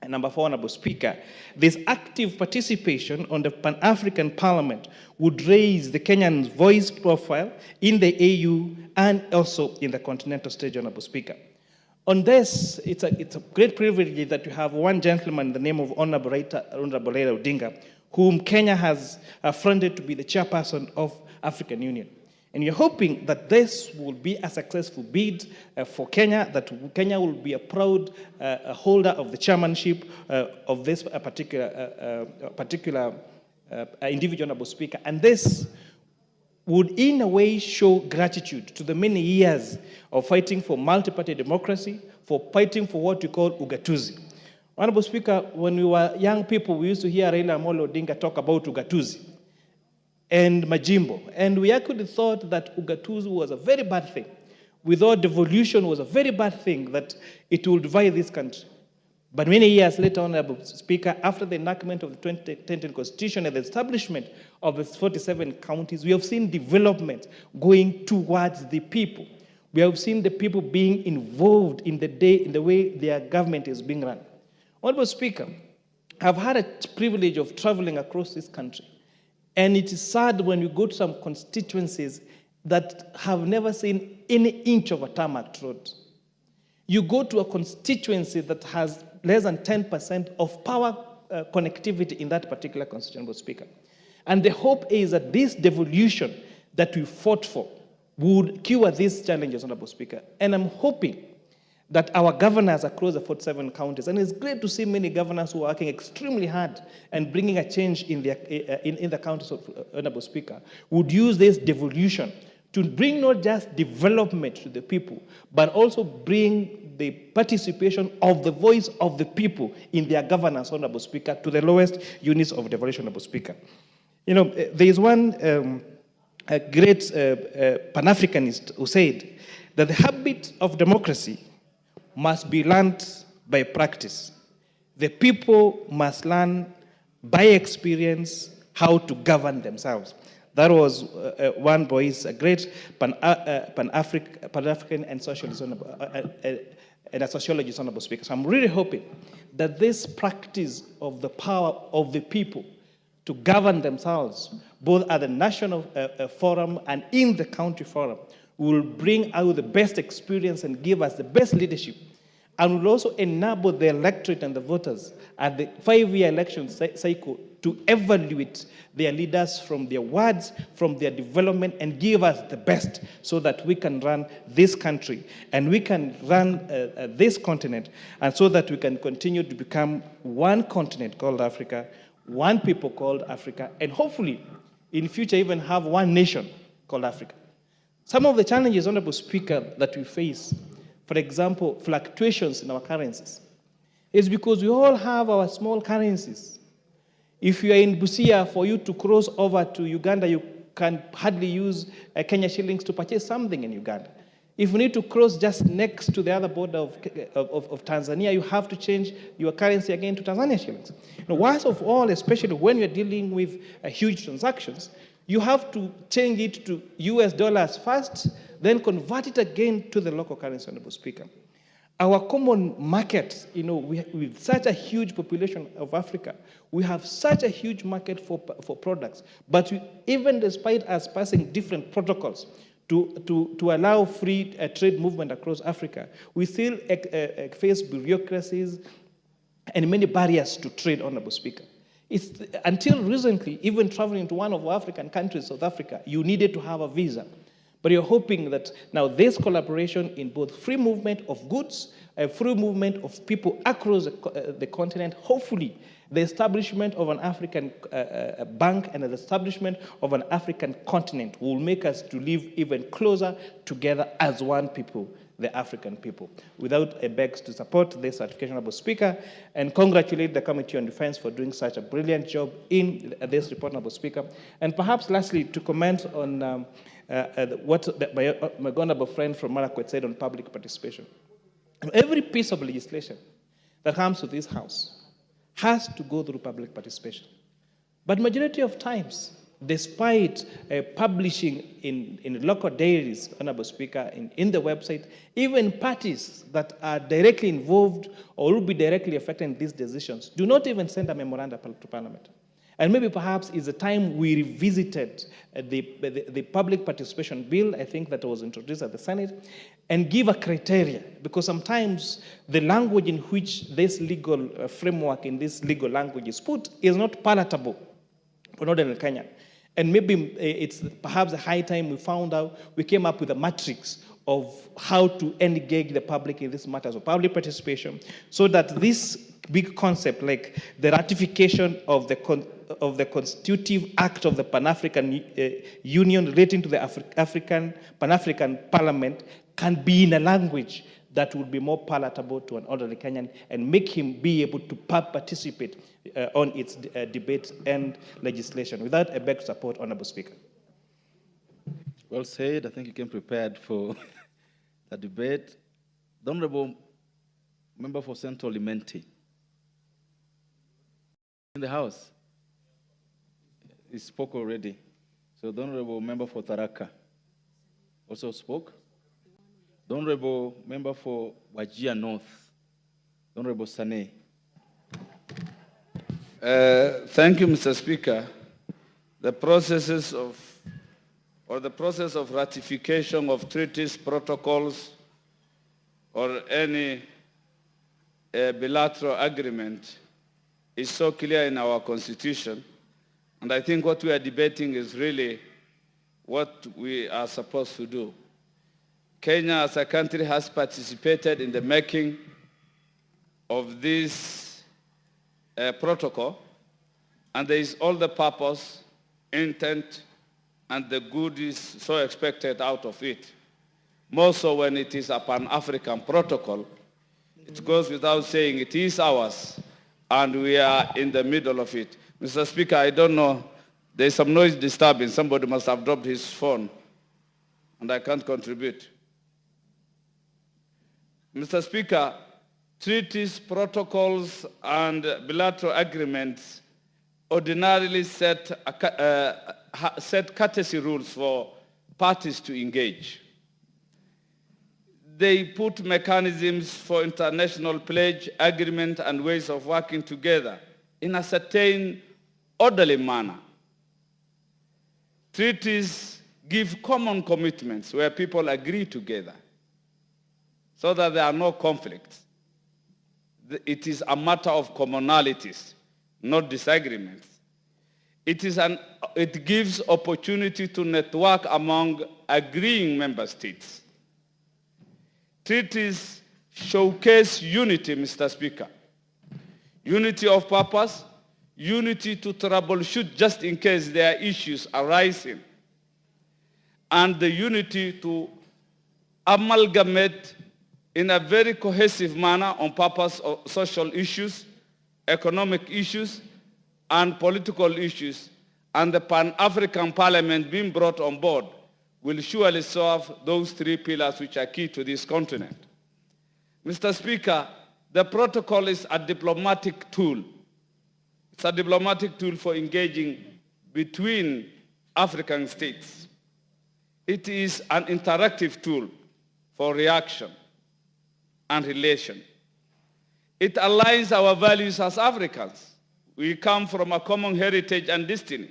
And number 4, Honorable Speaker, this active participation on the Pan-African Parliament would raise the Kenyan voice profile in the AU and also in the continental stage, Honorable Speaker. On this, it's a great privilege that you have one gentleman in the name of Honorable Raila Odinga, whom Kenya has funded to be the chairperson of African Union. And you're hoping that this will be a successful bid for Kenya, that Kenya will be a proud holder of the chairmanship of this particular individual, Honorable Speaker. And this would in a way show gratitude to the many years of fighting for multi-party democracy, for fighting for what we call ugatuzi. Honorable Speaker, when we were young people, we used to hear Raila Amolo Odinga talk about ugatuzi and majimbo. And we actually thought that ugatuzi was a very bad thing. We thought devolution was a very bad thing, that it will divide this country. But many years later, Honorable Speaker, after the enactment of the 2010 Constitution and the establishment of the 47 counties, we have seen development going towards the people. We have seen the people being involved in the way their government is being run. Honorable Speaker, I've had a privilege of traveling across this country. And it is sad when you go to some constituencies that have never seen any inch of a tarmac road. You go to a constituency that has less than 10% of power connectivity in that particular constitutional speaker. And the hope is that this devolution that we fought for would cure these challenges, Honorable Speaker. And I'm hoping that our governors across the 47 counties, and it's great to see many governors who are working extremely hard and bringing a change in the counties, Honorable Speaker, would use this devolution to bring not just development to the people, but also bring the participation of the voice of the people in their governance, Honorable Speaker, to the lowest units of devolution, Honorable Speaker. You know, there is one a great Pan-Africanist who said that the habit of democracy must be learned by practice. The people must learn by experience how to govern themselves. That was one voice, a great Pan-African and socialist and a sociologist, Honorable Speaker. So I'm really hoping that this practice of the power of the people to govern themselves, both at the national forum and in the county forum, will bring out the best experience and give us the best leadership, and will also enable the electorate and the voters at the 5-year election cycle to evaluate their leaders from their words, from their development, and give us the best so that we can run this country and we can run this continent, and so that we can continue to become one continent called Africa, one people called Africa, and hopefully in future even have one nation called Africa. Some of the challenges, Honorable Speaker, that we face, for example, fluctuations in our currencies, is because we all have our small currencies. If you are in Busia, for you to cross over to Uganda, you can hardly use Kenya shillings to purchase something in Uganda. If you need to cross just next to the other border of Tanzania, you have to change your currency again to Tanzania shillings. Now, worst of all, especially when you're dealing with huge transactions, you have to change it to US dollars first, then convert it again to the local currency, Honorable Speaker. Our common market, you know, with such a huge population of Africa, we have such a huge market for products. But even despite us passing different protocols to allow free trade movement across Africa, we still face bureaucracies and many barriers to trade, Honorable Speaker. Until recently, even traveling to one of our African countries, South Africa, you needed to have a visa. But you're hoping that now this collaboration in both free movement of goods, free movement of people across the continent, hopefully the establishment of an African bank and the establishment of an African continent will make us to live even closer together as one people, the African people. Without a begs to support this certification, Honorable Speaker, and congratulate the Committee on Defense for doing such a brilliant job in this report, Honorable Speaker. And perhaps lastly, to comment on what my honorable friend from Marakwet said on public participation. Every piece of legislation that comes to this House has to go through public participation. But majority of times, despite publishing in local diaries, Honorable Speaker, in the website, even parties that are directly involved or will be directly affecting these decisions do not even send a memorandum to Parliament. And maybe perhaps it's the time we revisited the public participation bill, I think that was introduced at the Senate, and give a criteria, because sometimes the language in which this legal framework in this legal language is put is not palatable for Northern Kenya. And maybe it's perhaps a high time we came up with a matrix of how to engage the public in these matters of public participation, so that this big concept like the ratification of the constitutive act of the Pan-African Union relating to the Pan-African Parliament can be in a language that would be more palatable to an ordinary Kenyan and make him be able to participate on its debate and legislation. With that, I beg to support, Honorable Speaker.
Well said. I think you came prepared for the debate. The Honorable Member for Central Imenti in the House. He spoke already. So the Honorable Member for Tharaka also spoke. The Honorable Member for Wajir North, the Honorable Sane.
Thank you, Mr. Speaker. the process of ratification of treaties, protocols, or any bilateral agreement is so clear in our Constitution. And I think what we are debating is really what we are supposed to do. Kenya as a country has participated in the making of this protocol, and there is all the purpose, intent, and the good is so expected out of it. More so when it is a Pan-African protocol, it goes without saying it is ours, and we are in the middle of it. Mr. Speaker, I don't know, there's some noise disturbing. Somebody must have dropped his phone, and I can't contribute. Mr. Speaker, treaties, protocols, and bilateral agreements ordinarily set courtesy rules for parties to engage. They put mechanisms for international pledge, agreement, and ways of working together in a certain orderly manner. Treaties give common commitments where people agree together so that there are no conflicts. It is a matter of commonalities, not disagreements. It gives opportunity to network among agreeing member states. Treaties showcase unity, Mr. Speaker. Unity of purpose, unity to troubleshoot just in case there are issues arising, and the unity to amalgamate in a very cohesive manner on purpose of social issues, economic issues, and political issues, and the Pan-African Parliament being brought on board will surely solve those three pillars which are key to this continent. Mr. Speaker, the protocol is a diplomatic tool. It's a diplomatic tool for engaging between African states. It is an interactive tool for reaction and relation. It aligns our values as Africans. We come from a common heritage and destiny.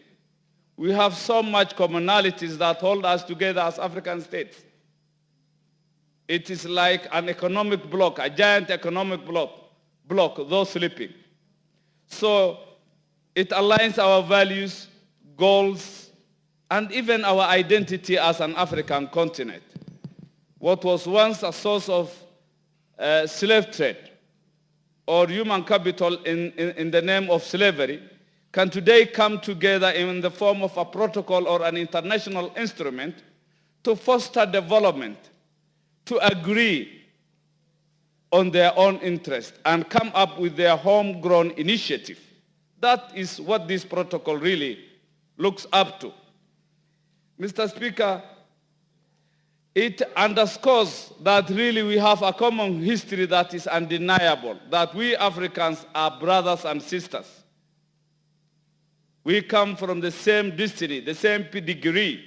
We have so much commonalities that hold us together as African states. It is like an economic block, a giant economic block, though sleeping. So it aligns our values, goals, and even our identity as an African continent. What was once a source of slave trade or human capital in the name of slavery can today come together in the form of a protocol or an international instrument to foster development, to agree on their own interest and come up with their homegrown initiative. That is what this protocol really looks up to. Mr. Speaker, it underscores that really we have a common history that is undeniable, that we Africans are brothers and sisters. We come from the same destiny, the same pedigree.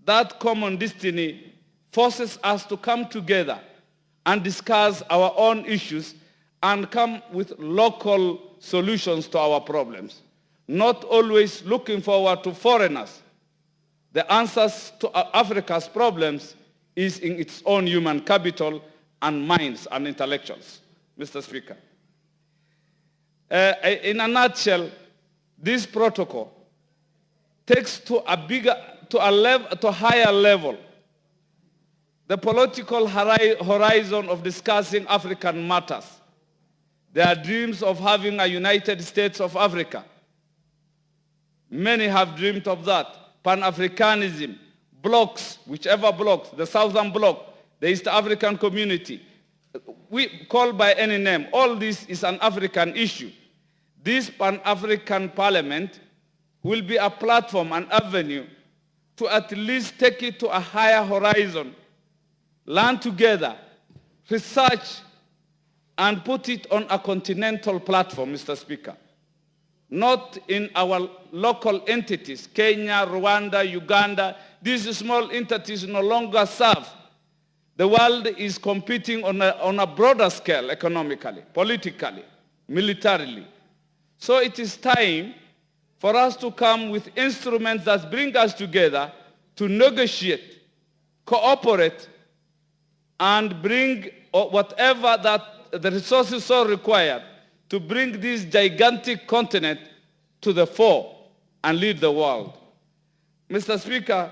That common destiny forces us to come together and discuss our own issues and come with local solutions to our problems, not always looking forward to foreigners. The answers to Africa's problems is in its own human capital and minds and intellectuals, Mr. Speaker. In a nutshell, this protocol takes to a higher level the political horizon of discussing African matters. There are dreams of having a United States of Africa. Many have dreamed of that. Pan-Africanism, blocks, whichever blocks, the Southern Bloc, the East African Community, we call by any name, all this is an African issue. This Pan-African Parliament will be a platform, an avenue to at least take it to a higher horizon, learn together, research, and put it on a continental platform, Mr. Speaker. Not in our local entities, Kenya, Rwanda, Uganda. These small entities no longer serve. The world is competing on a broader scale, economically, politically, militarily. So it is time for us to come with instruments that bring us together to negotiate, cooperate, and bring whatever that the resources so required to bring this gigantic continent to the fore and lead the world. Mr. Speaker,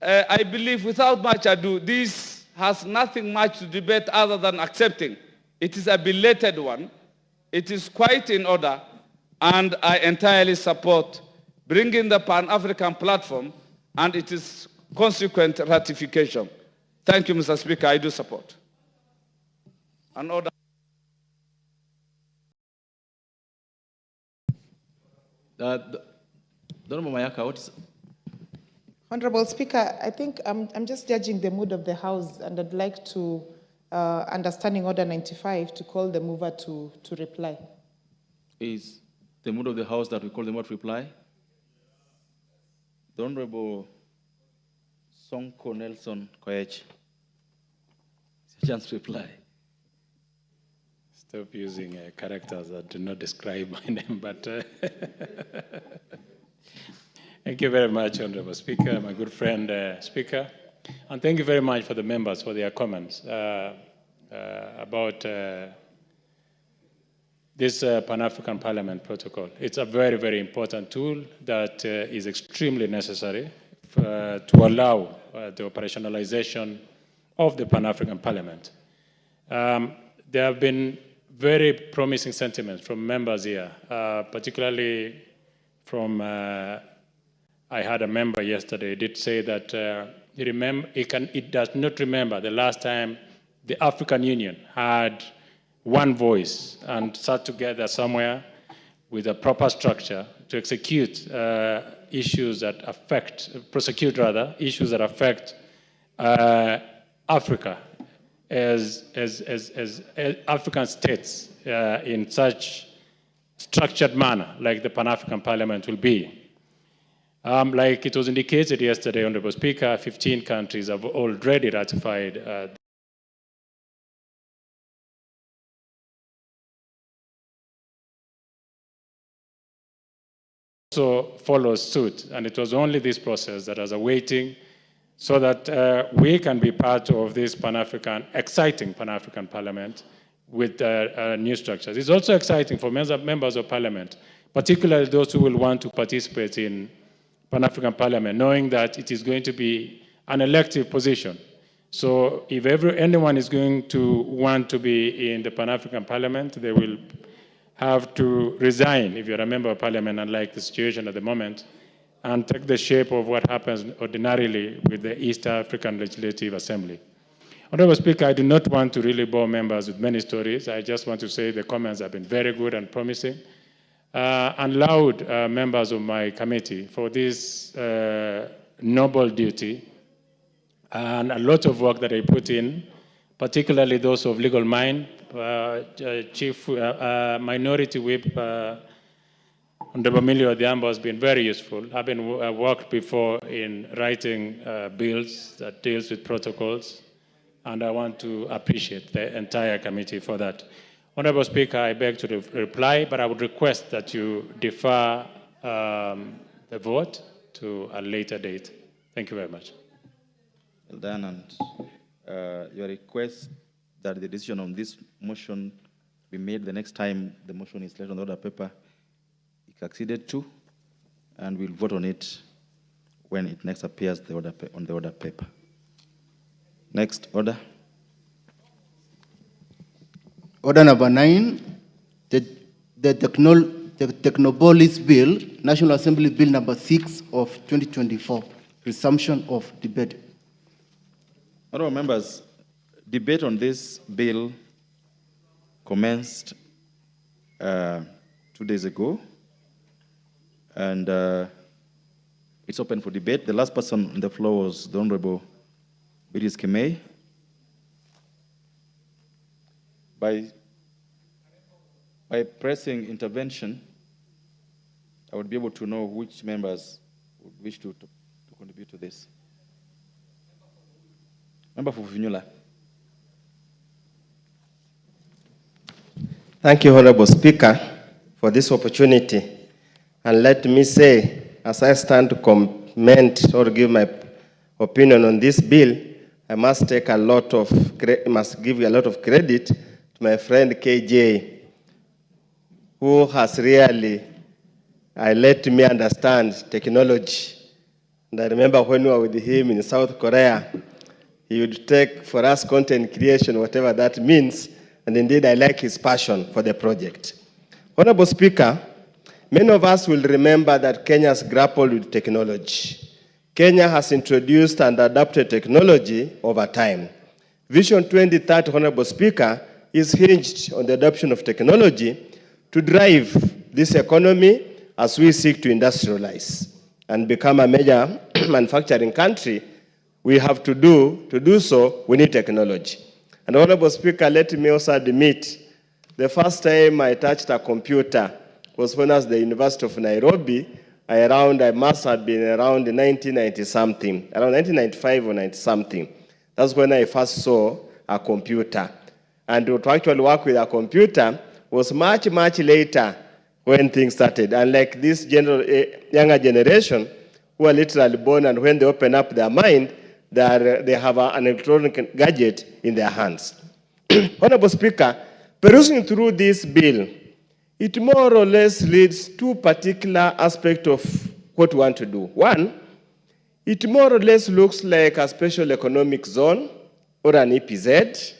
I believe without much ado, this has nothing much to debate other than accepting. It is a belated one. It is quite in order, and I entirely support bringing the Pan-African platform and its consequent ratification. Thank you, Mr. Speaker. I do support. An order.
Honorable Speaker, I think I'm just judging the mood of the House, and I'd like to, understanding Order 95, to call the mover to reply.
Is the mood of the House that we call the mover to reply? The Honorable Sonko Nelson Koech. Chance to reply.
Stop using characters that do not describe my name, but thank you very much, Honorable Speaker, my good friend Speaker, and thank you very much for the members for their comments about this Pan-African Parliament Protocol. It's a very, very important tool that is extremely necessary to allow the operationalization of the Pan-African Parliament. There have been very promising sentiments from members here, particularly from, I had a member yesterday did say that it does not remember the last time the African Union had one voice and sat together somewhere with a proper structure to execute issues that affect, prosecute rather, issues that affect Africa as African states in such structured manner like the Pan-African Parliament will be. Like it was indicated yesterday, Honorable Speaker, 15 countries have already ratified also follows suit, and it was only this process that was awaiting so that we can be part of this Pan-African, exciting Pan-African Parliament with new structures. It's also exciting for members of Parliament, particularly those who will want to participate in Pan-African Parliament, knowing that it is going to be an elective position. So if anyone is going to want to be in the Pan-African Parliament, they will have to resign if you're a member of Parliament, unlike the situation at the moment, and take the shape of what happens ordinarily with the East African Legislative Assembly. Honorable Speaker, I do not want to really bore members with many stories. I just want to say the comments have been very good and promising, and laud members of my committee for this noble duty and a lot of work that they put in, particularly those of legal mind. Chief Minority Whip Honorable Emilio Odhiambo has been very useful. I've been worked before in writing bills that deals with protocols, and I want to appreciate the entire committee for that. Honorable Speaker, I beg to reply, but I would request that you defer the vote to a later date. Thank you very much.
Well done, and your request that the decision on this motion be made the next time the motion is laid on the order paper is acceded to, and we'll vote on it when it next appears on the order paper. Next order.
Order number 9, the Technopolis Bill, National Assembly Bill number 6 of 2024, resumption of debate.
Honorable members, debate on this bill commenced 2 days ago, and it's open for debate. The last person on the floor was the Honorable Biris Kemei. By pressing intervention, I would be able to know which members would wish to contribute to this. Member for Funyula.
Thank you, Honorable Speaker, for this opportunity. And let me say, as I stand to comment or give my opinion on this bill, I must give a lot of credit to my friend KJ, who has really let me understand technology. And I remember when we were with him in South Korea, he would take for us content creation, whatever that means, and indeed I like his passion for the project. Honorable Speaker, many of us will remember that Kenya has grappled with technology. Kenya has introduced and adopted technology over time. Vision 2030, Honorable Speaker, is hinged on the adoption of technology to drive this economy as we seek to industrialize and become a major manufacturing country. We have to do so, we need technology. And Honorable Speaker, let me also admit, the first time I touched a computer was when I was at the University of Nairobi. I must have been around 1990-something, around 1995 or 90-something. That's when I first saw a computer. And to actually work with a computer was much, much later when things started. Unlike this younger generation who are literally born and when they open up their mind, they have an electronic gadget in their hands. Honorable Speaker, perusing through this bill, it more or less leads to particular aspect of what we want to do. One, it more or less looks like a special economic zone or an EPZ.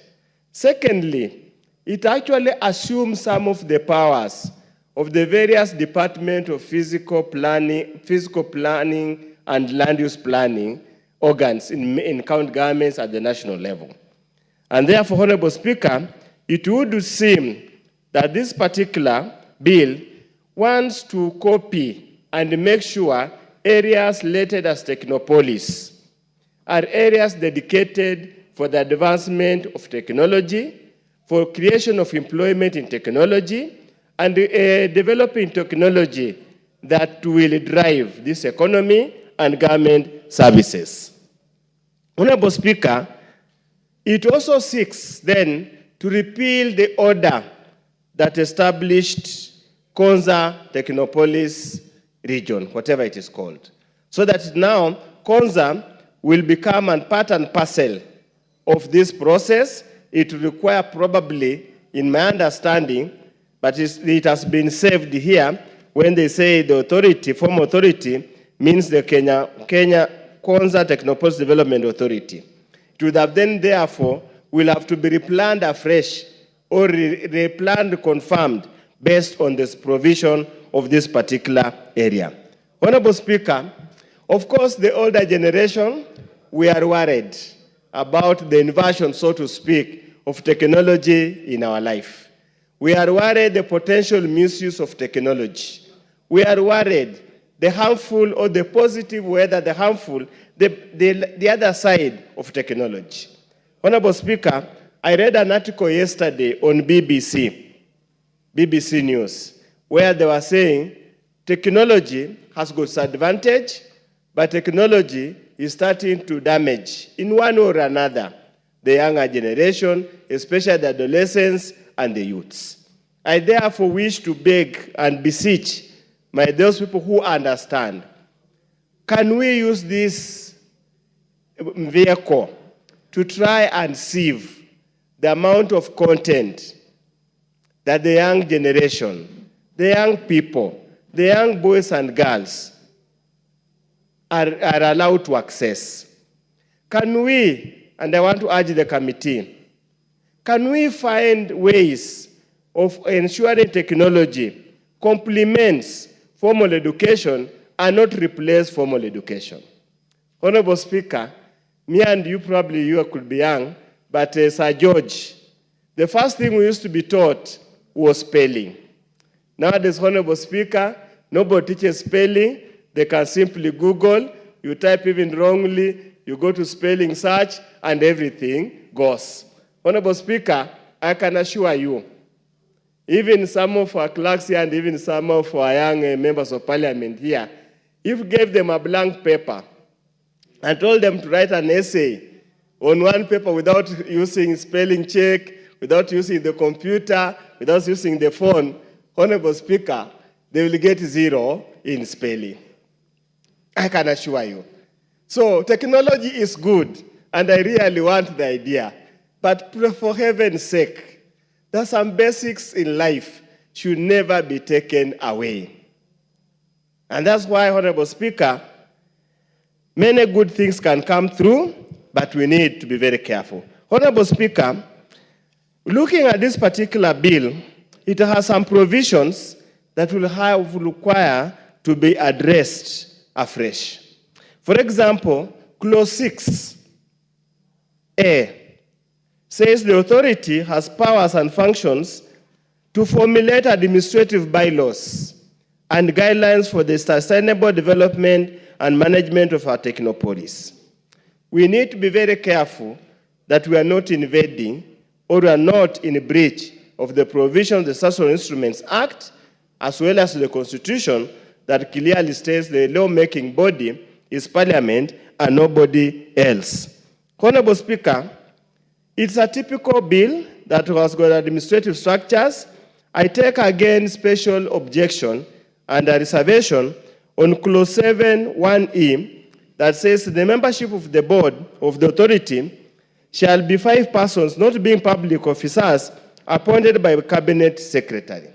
Secondly, it actually assumes some of the powers of the various departments of physical planning and land use planning organs in county governments at the national level. And therefore, Honorable Speaker, it would seem that this particular bill wants to copy and make sure areas slated as technopolis are areas dedicated for the advancement of technology, for creation of employment in technology, and developing technology that will drive this economy and government services. Honorable Speaker, it also seeks then to repeal the order that established Konza Technopolis region, whatever it is called, so that now Konza will become a part and parcel of this process. It will require probably, in my understanding, but it has been saved here when they say the authority, former authority, means the Kenya Konza Technopolis Development Authority. It would have then, therefore, will have to be replanned afresh or replanned, confirmed, based on this provision of this particular area. Honorable Speaker, of course, the older generation, we are worried about the inversion, so to speak, of technology in our life. We are worried the potential misuse of technology. We are worried the harmful or the positive, whether the harmful, the other side of technology. Honorable Speaker, I read an article yesterday on BBC News, where they were saying technology has got its advantage, but technology is starting to damage, in one or another, the younger generation, especially the adolescents and the youths. I therefore wish to beg and beseech those people who understand, can we use this vehicle to try and sieve the amount of content that the young generation, the young people, the young boys and girls are allowed to access? Can we, and I want to urge the committee, can we find ways of ensuring technology complements formal education and not replace formal education? Honorable Speaker, me and you could be young, but Sir George, the first thing we used to be taught was spelling. Nowadays, Honorable Speaker, nobody teaches spelling. They can simply Google, you type even wrongly, you go to spelling search, and everything goes. Honorable Speaker, I can assure you, even some of our clerks here and even some of our young members of parliament here, if you gave them a blank paper and told them to write an essay on one paper without using spelling check, without using the computer, without using the phone, Honorable Speaker, they will get 0 in spelling. I can assure you. So technology is good, and I really want the idea. But for heaven's sake, there are some basics in life should never be taken away. And that's why, Honorable Speaker, many good things can come through, but we need to be very careful. Honorable Speaker, looking at this particular bill, it has some provisions that will require to be addressed afresh. For example, Clause 6A says the authority has powers and functions to formulate administrative bylaws and guidelines for the sustainable development and management of our technopolis. We need to be very careful that we are not invading or we are not in breach of the provisions of the Social Instruments Act, as well as the Constitution that clearly states the lawmaking body is Parliament and nobody else. Honorable Speaker, it's a typical bill that has got administrative structures. I take again special objection and a reservation on Clause 7(1)(e) that says the membership of the board of the authority shall be 5 persons, not being public officers, appointed by a cabinet secretary.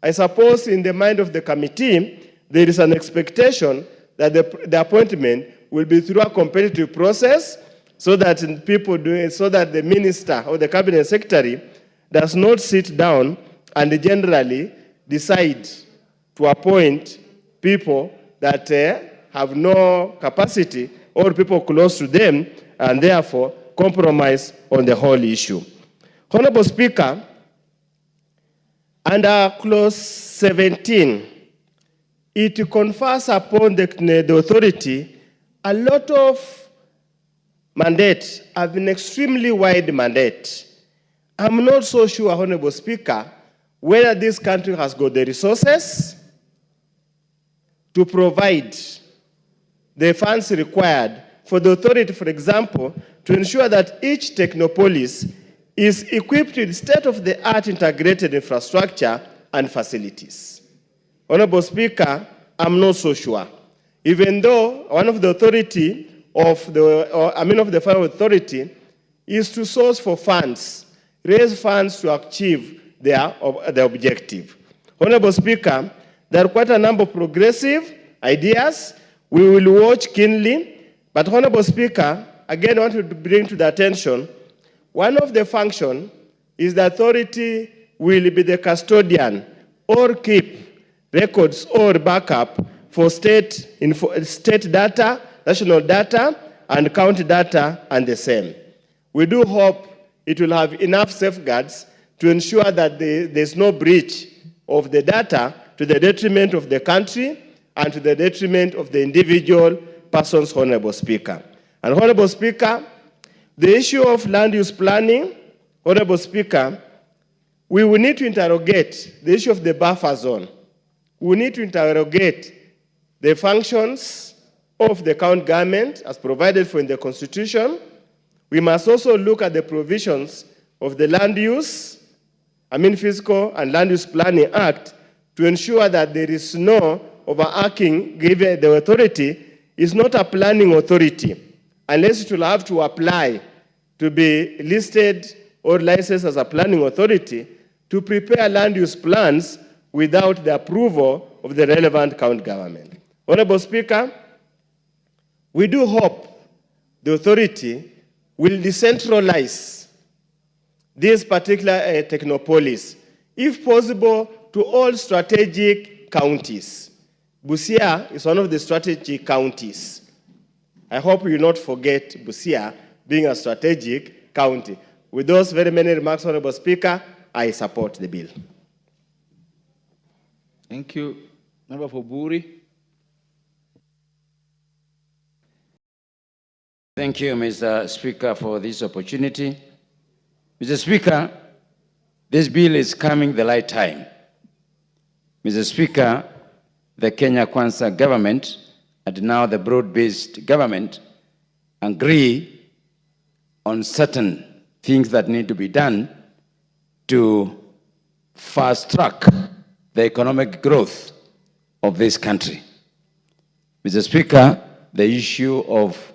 I suppose in the mind of the committee, there is an expectation that the appointment will be through a competitive process so that the minister or the cabinet secretary does not sit down and generally decide to appoint people that have no capacity or people close to them and therefore compromise on the whole issue. Honorable Speaker, under Clause 17, it confers upon the authority a lot of mandate, an extremely wide mandate. I'm not so sure, Honorable Speaker, whether this country has got the resources to provide the funds required for the authority, for example, to ensure that each technopolis is equipped with state-of-the-art integrated infrastructure and facilities. Honorable Speaker, I'm not so sure. Even though one of the authority of the federal authority is to source for funds, raise funds to achieve the objective. Honorable Speaker, there are quite a number of progressive ideas. We will watch keenly. But Honorable Speaker, again, I want to bring to the attention, one of the functions is the authority will be the custodian or keep records or backup for state data, national data, and county data, and the same. We do hope it will have enough safeguards to ensure that there's no breach of the data to the detriment of the country and to the detriment of the individual persons, Honorable Speaker. And Honorable Speaker, the issue of land use planning, Honorable Speaker, we will need to interrogate the issue of the buffer zone. We need to interrogate the functions of the county government as provided for in the Constitution. We must also look at the provisions of the Fiscal and Land Use Planning Act to ensure that there is no overarching, given the authority is not a planning authority, unless it will have to apply to be listed or licensed as a planning authority to prepare land use plans without the approval of the relevant county government. Honorable Speaker, we do hope the authority will decentralize this particular technopolis, if possible, to all strategic counties. Busia is one of the strategic counties. I hope you will not forget Busia being a strategic county. With those very many remarks, Honorable Speaker, I support the bill.
Thank you. Member for Buri.
Thank you, Mr. Speaker, for this opportunity. Mr. Speaker, this bill is coming the right time. Mr. Speaker, the Kenya Kwanza government and now the broad-based government agree on certain things that need to be done to fast-track the economic growth of this country. Mr. Speaker, the issue of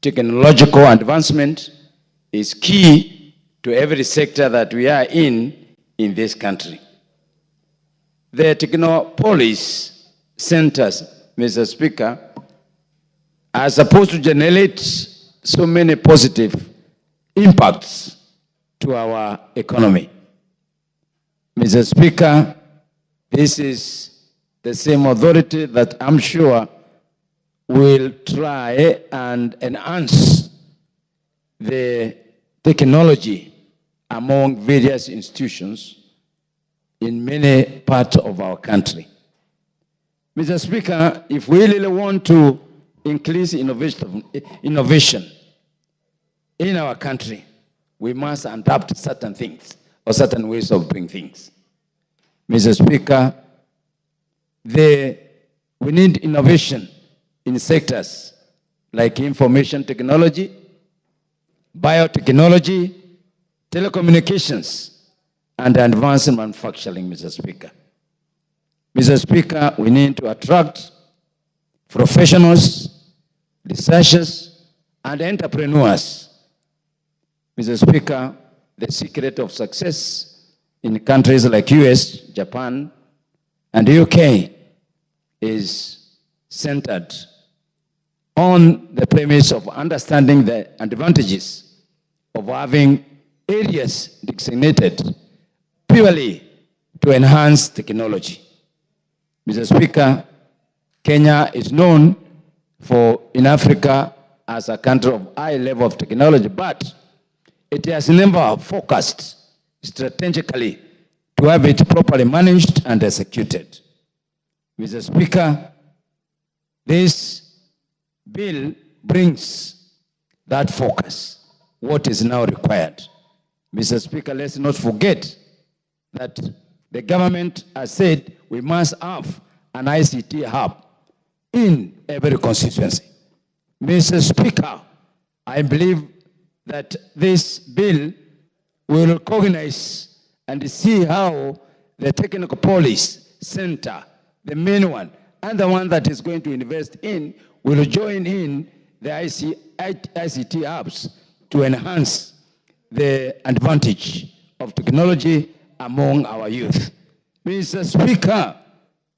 technological advancement is key to every sector that we are in this country. The Technopolis centers, Mr. Speaker, are supposed to generate so many positive impacts to our economy. Mr. Speaker, this is the same authority that I'm sure will try and enhance the technology among various institutions in many parts of our country. Mr. Speaker, if we really want to increase innovation in our country, we must adapt certain things or certain ways of doing things. Mr. Speaker, we need innovation in sectors like information technology, biotechnology, telecommunications, and advanced manufacturing, Mr. Speaker. Mr. Speaker, we need to attract professionals, researchers, and entrepreneurs. Mr. Speaker, the secret of success in countries like US, Japan, and UK is centered on the premise of understanding the advantages of having areas designated purely to enhance technology. Mr. Speaker, Kenya is known in Africa as a country of high level of technology, but it has never focused strategically to have it properly managed and executed. Mr. Speaker, this bill brings that focus, what is now required. Mr. Speaker, let's not forget that the government has said we must have an ICT hub in every constituency. Mr. Speaker, I believe that this bill will recognize and see how the technical police center, the main one, and the one that is going to invest in, will join in the ICT hubs to enhance the advantage of technology among our youth. Mr. Speaker,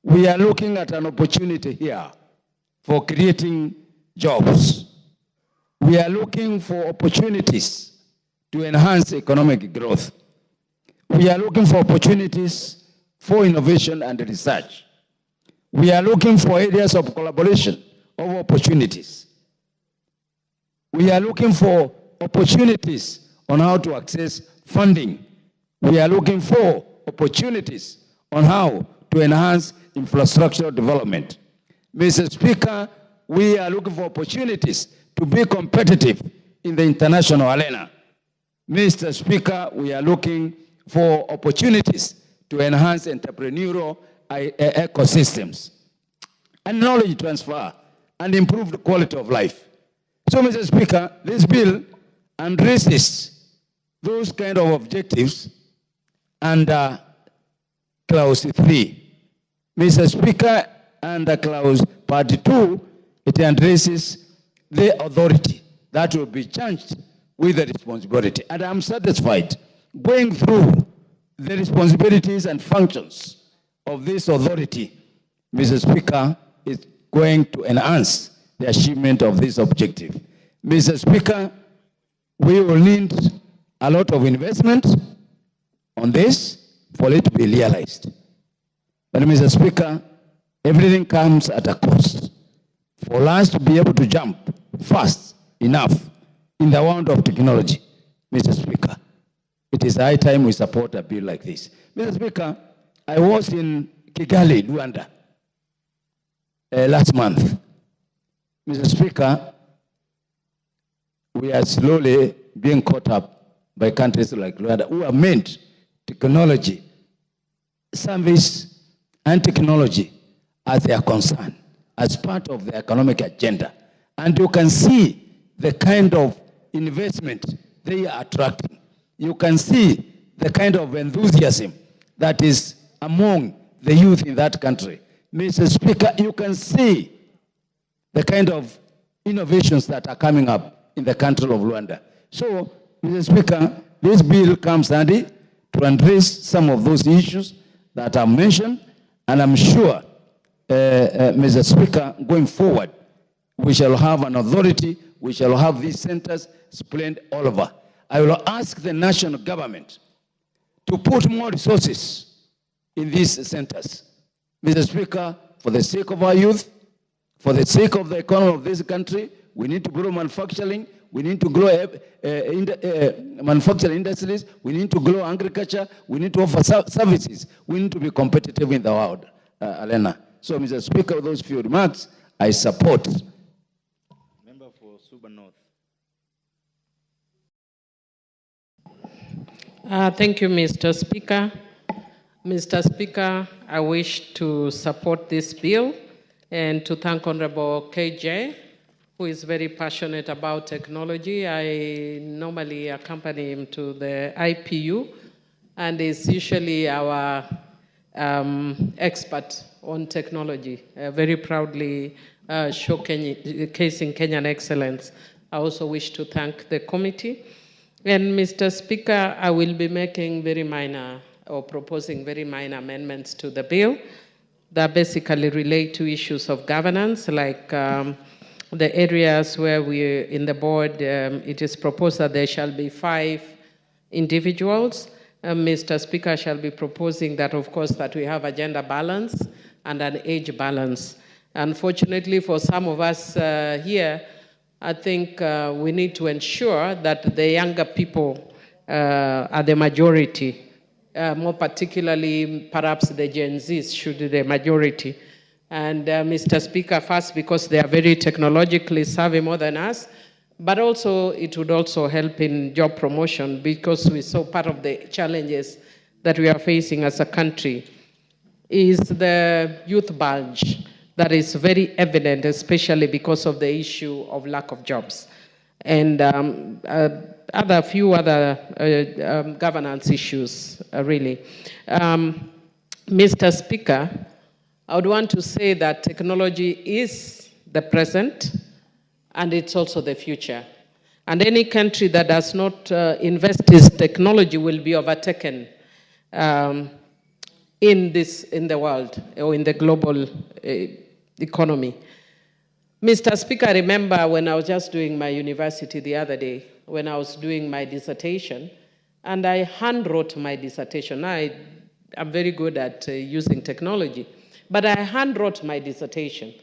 we are looking at an opportunity here for creating jobs. We are looking for opportunities to enhance economic growth. We are looking for opportunities for innovation and research. We are looking for areas of collaboration, of opportunities. We are looking for opportunities on how to access funding. We are looking for opportunities on how to enhance infrastructural development. Mr. Speaker, we are looking for opportunities to be competitive in the international arena. Mr. Speaker, we are looking for opportunities to enhance entrepreneurial ecosystems and knowledge transfer and improve the quality of life. So, Mr. Speaker, this bill addresses those kind of objectives under Clause 3. Mr. Speaker, under Clause Part 2, it addresses the authority that will be charged with the responsibility. And I'm satisfied going through the responsibilities and functions of this authority, Mr. Speaker, is going to enhance the achievement of this objective. Mr. Speaker, we will need a lot of investment on this for it to be realized. But Mr. Speaker, everything comes at a cost. For us to be able to jump fast enough in the world of technology, Mr. Speaker, it is high time we support a bill like this. Mr. Speaker, I was in Kigali, Rwanda, last month. Mr. Speaker, we are slowly being caught up by countries like Rwanda who have made technology, service, and technology as their concern, as part of the economic agenda. And you can see the kind of investment they are attracting. You can see the kind of enthusiasm that is among the youth in that country Mr. Speaker, you can see the kind of innovations that are coming up in the country of Rwanda. So, Mr. Speaker, this bill comes handy to address some of those issues that are mentioned, and I'm sure, Mr. Speaker, going forward, we shall have an authority, we shall have these centers spread all over. I will ask the national government to put more resources in these centers. Mr. Speaker, for the sake of our youth, for the sake of the economy of this country, we need to grow manufacturing, we need to grow manufacturing industries, we need to grow agriculture, we need to offer services, we need to be competitive in the world, Elena. So, Mr. Speaker, with those few remarks, I support.
Member for Suba North.
Thank you, Mr. Speaker. Mr. Speaker, I wish to support this bill and to thank Honorable KJ, who is very passionate about technology. I normally accompany him to the IPU, and is usually our expert on technology, very proudly showcasing Kenyan excellence. I also wish to thank the committee. And Mr. Speaker, I will be making very minor or proposing very minor amendments to the bill that basically relate to issues of governance, like the areas where we, in the board, it is proposed that there shall be 5 individuals. Mr. Speaker, shall be proposing that, of course, that we have a gender balance and an age balance. Unfortunately, for some of us here, I think we need to ensure that the younger people are the majority, more particularly perhaps the Gen Zs should be the majority. And Mr. Speaker, first, because they are very technologically savvy more than us, but also it would also help in job promotion, because we saw part of the challenges that we are facing as a country is the youth bulge that is very evident, especially because of the issue of lack of jobs. And few other governance issues, really. Mr. Speaker, I would want to say that technology is the present, and it's also the future. And any country that does not invest in technology will be overtaken in the world, or in the global economy. Mr. Speaker, I remember when I was just doing my university the other day, when I was doing my dissertation, and I hand-wrote my dissertation. I'm very good at using technology, but I hand-wrote my dissertation.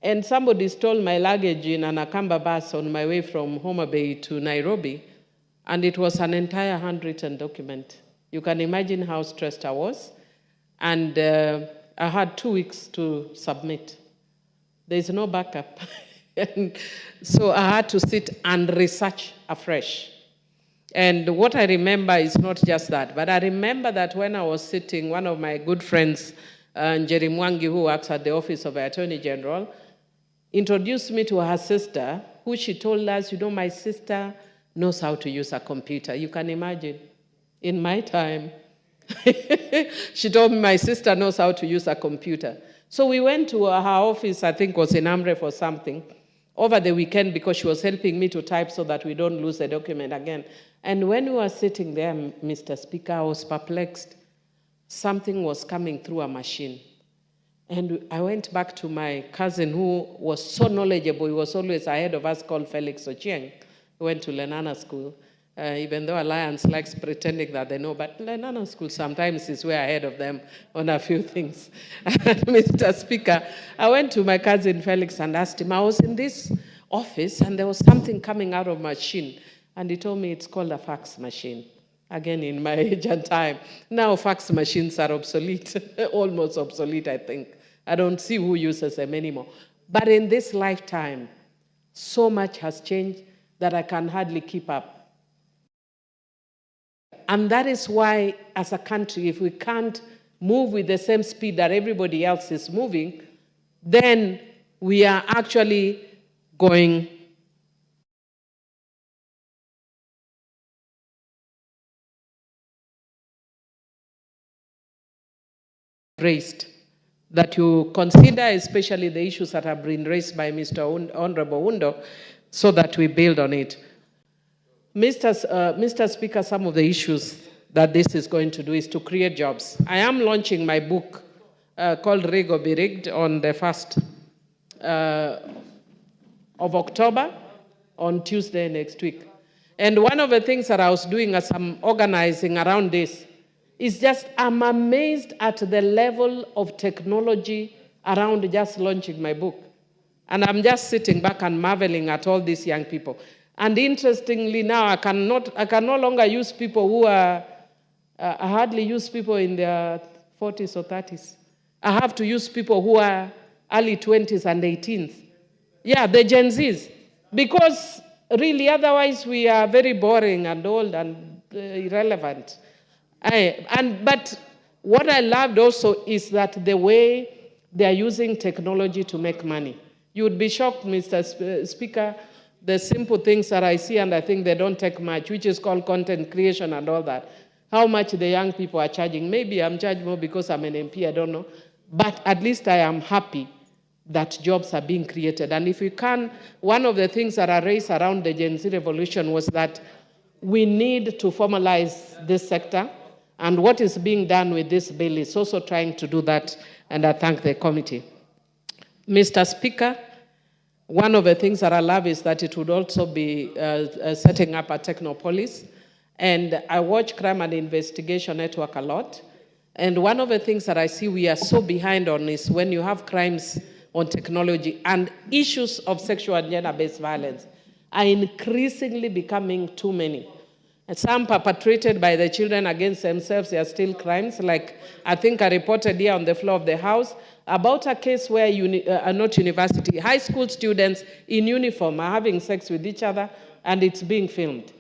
And somebody stole my luggage in an Akamba bus on my way from Homa Bay to Nairobi, and it was an entire handwritten document. You can imagine how stressed I was. And I had 2 weeks to submit. There's no backup. And so I had to sit and research afresh. And what I remember is not just that, but I remember that when I was sitting, one of my good friends, Njeri Mwangi, who works at the Office of the Attorney General, introduced me to her sister, who she told us, my sister knows how to use a computer. You can imagine, in my time, she told me my sister knows how to use a computer. So we went to her office, I think it was in Amref or something, over the weekend, because she was helping me to type so that we don't lose the document again. And when we were sitting there, Mr. Speaker, I was perplexed. Something was coming through a machine. And I went back to my cousin, who was so knowledgeable. He was always ahead of us, called Felix Ochieng, who went to Lenana School. Even though Alliance likes pretending that they know, but Lenana School sometimes is way ahead of them on a few things. Mr. Speaker, I went to my cousin Felix and asked him, I was in this office and there was something coming out of a machine. And he told me it's called a fax machine. Again, in my age and time. Now fax machines are obsolete, almost obsolete, I think. I don't see who uses them anymore. But in this lifetime, so much has changed that I can hardly keep up. And that is why, as a country, if we can't move with the same speed that everybody else is moving, then we are actually going raised that you consider, especially the issues that have been raised by Mr. Honorable Undo, so that we build on it. Mr. Speaker, some of the issues that this is going to do is to create jobs. I am launching my book called Rig or Be Rigged on the 1st of October, on Tuesday next week. And one of the things that I was doing as I'm organizing around this is just, I'm amazed at the level of technology around just launching my book. And I'm just sitting back and marveling at all these young people. And interestingly now, I can no longer use people who are, I hardly use people in their 40s or 30s. I have to use people who are early 20s and 18s. Yeah, the Gen Zs. Because really, otherwise we are very boring and old and irrelevant. But what I loved also is that the way they are using technology to make money. You would be shocked, Mr. Speaker, the simple things that I see, and I think they don't take much, which is called content creation and all that. How much the young people are charging. Maybe I'm charged more because I'm an MP, I don't know. But at least I am happy that jobs are being created. And if we can, one of the things that are raised around the Gen Z revolution was that we need to formalize this sector. And what is being done with this bill is also trying to do that. And I thank the committee. Mr. Speaker, one of the things that I love is that it would also be setting up a technopolis. And I watch Crime and Investigation Network a lot. And one of the things that I see we are so behind on is when you have crimes on technology and issues of sexual and gender-based violence are increasingly becoming too many. And some perpetrated by the children against themselves, they are still crimes. Like I think I reported here on the floor of the House about a case where not university, high school students in uniform are having sex with each other and it's being filmed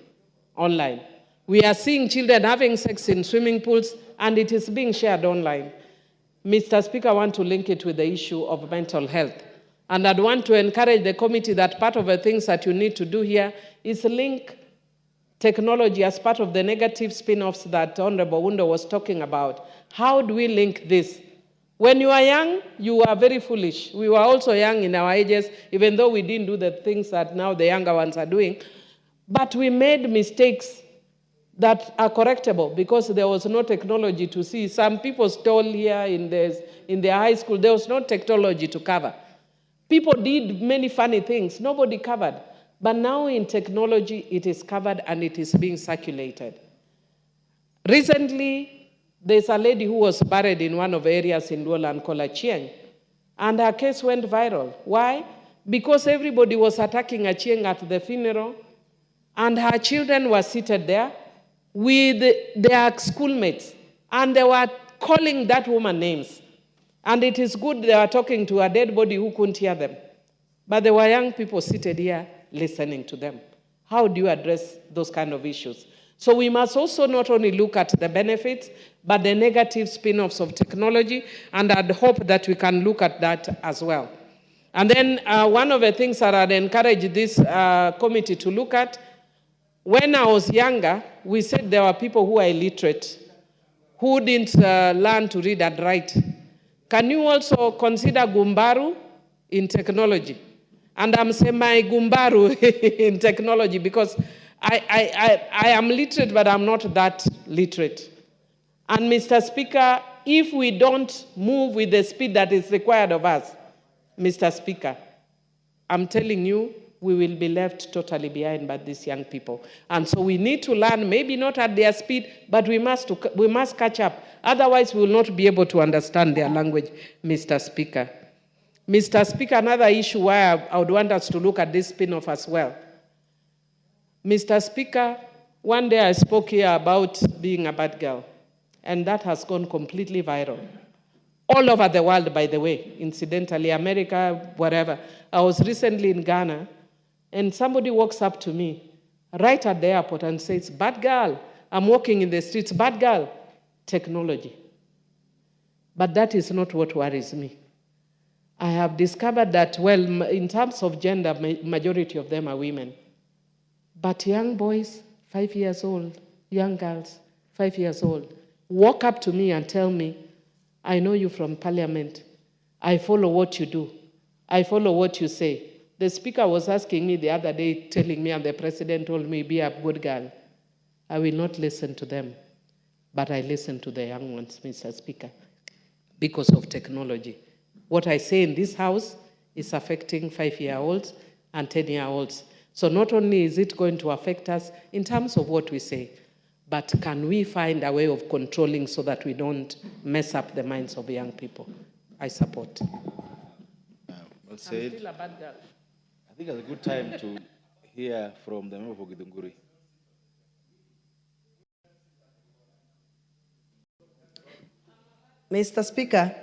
online. We are seeing children having sex in swimming pools and it is being shared online. Mr. Speaker, I want to link it with the issue of mental health. And I'd want to encourage the committee that part of the things that you need to do here is link technology as part of the negative spin-offs that Honorable Undo was talking about. How do we link this? When you are young, you are very foolish. We were also young in our ages, even though we didn't do the things that now the younger ones are doing. But we made mistakes that are correctable because there was no technology to see. Some people stole here in their high school. There was no technology to cover. People did many funny things. Nobody covered. But now in technology, it is covered and it is being circulated. Recently, there's a lady who was buried in one of the areas in Luolan called Achieng, and her case went viral. Why? Because everybody was attacking Achieng at the funeral, and her children were seated there with their schoolmates, and they were calling that woman names. And it is good they were talking to a dead body who couldn't hear them. But there were young people seated here listening to them. How do you address those kind of issues? So we must also not only look at the benefits, but the negative spin-offs of technology, and I'd hope that we can look at that as well. And then one of the things that I'd encourage this committee to look at, when I was younger, we said there were people who are illiterate, who didn't learn to read and write. Can you also consider Gumbaru in technology? And I'm semi-Gumbaru in technology because I am literate, but I'm not that literate. And Mr. Speaker, if we don't move with the speed that is required of us, Mr. Speaker, I'm telling you, we will be left totally behind by these young people. And so we need to learn, maybe not at their speed, but we must catch up. Otherwise, we will not be able to understand their language, Mr. Speaker. Mr. Speaker, another issue where I would want us to look at this spin-off as well. Mr. Speaker, one day I spoke here about being a bad girl, and that has gone completely viral. All over the world, by the way, incidentally, America, wherever. I was recently in Ghana, and somebody walks up to me right at the airport and says, "Bad girl, I'm walking in the streets, bad girl." Technology. But that is not what worries me. I have discovered that, well, in terms of gender, majority of them are women. But young boys, 5 years old, young girls, 5 years old, walk up to me and tell me, "I know you from Parliament. I follow what you do. I follow what you say. The speaker was asking me the other day, telling me, and the president told me, be a good girl. I will not listen to them, but I listen to the young ones, Mr. Speaker, because of technology. What I say in this house is affecting 5-year-olds and 10-year-olds. So not only is it going to affect us in terms of what we say, but can we find a way of controlling so that we don't mess up the minds of young people? I support.
Well said.
I'm still a bad girl.
I think it's a good time to hear from the member for Githunguri.
Mr. Speaker,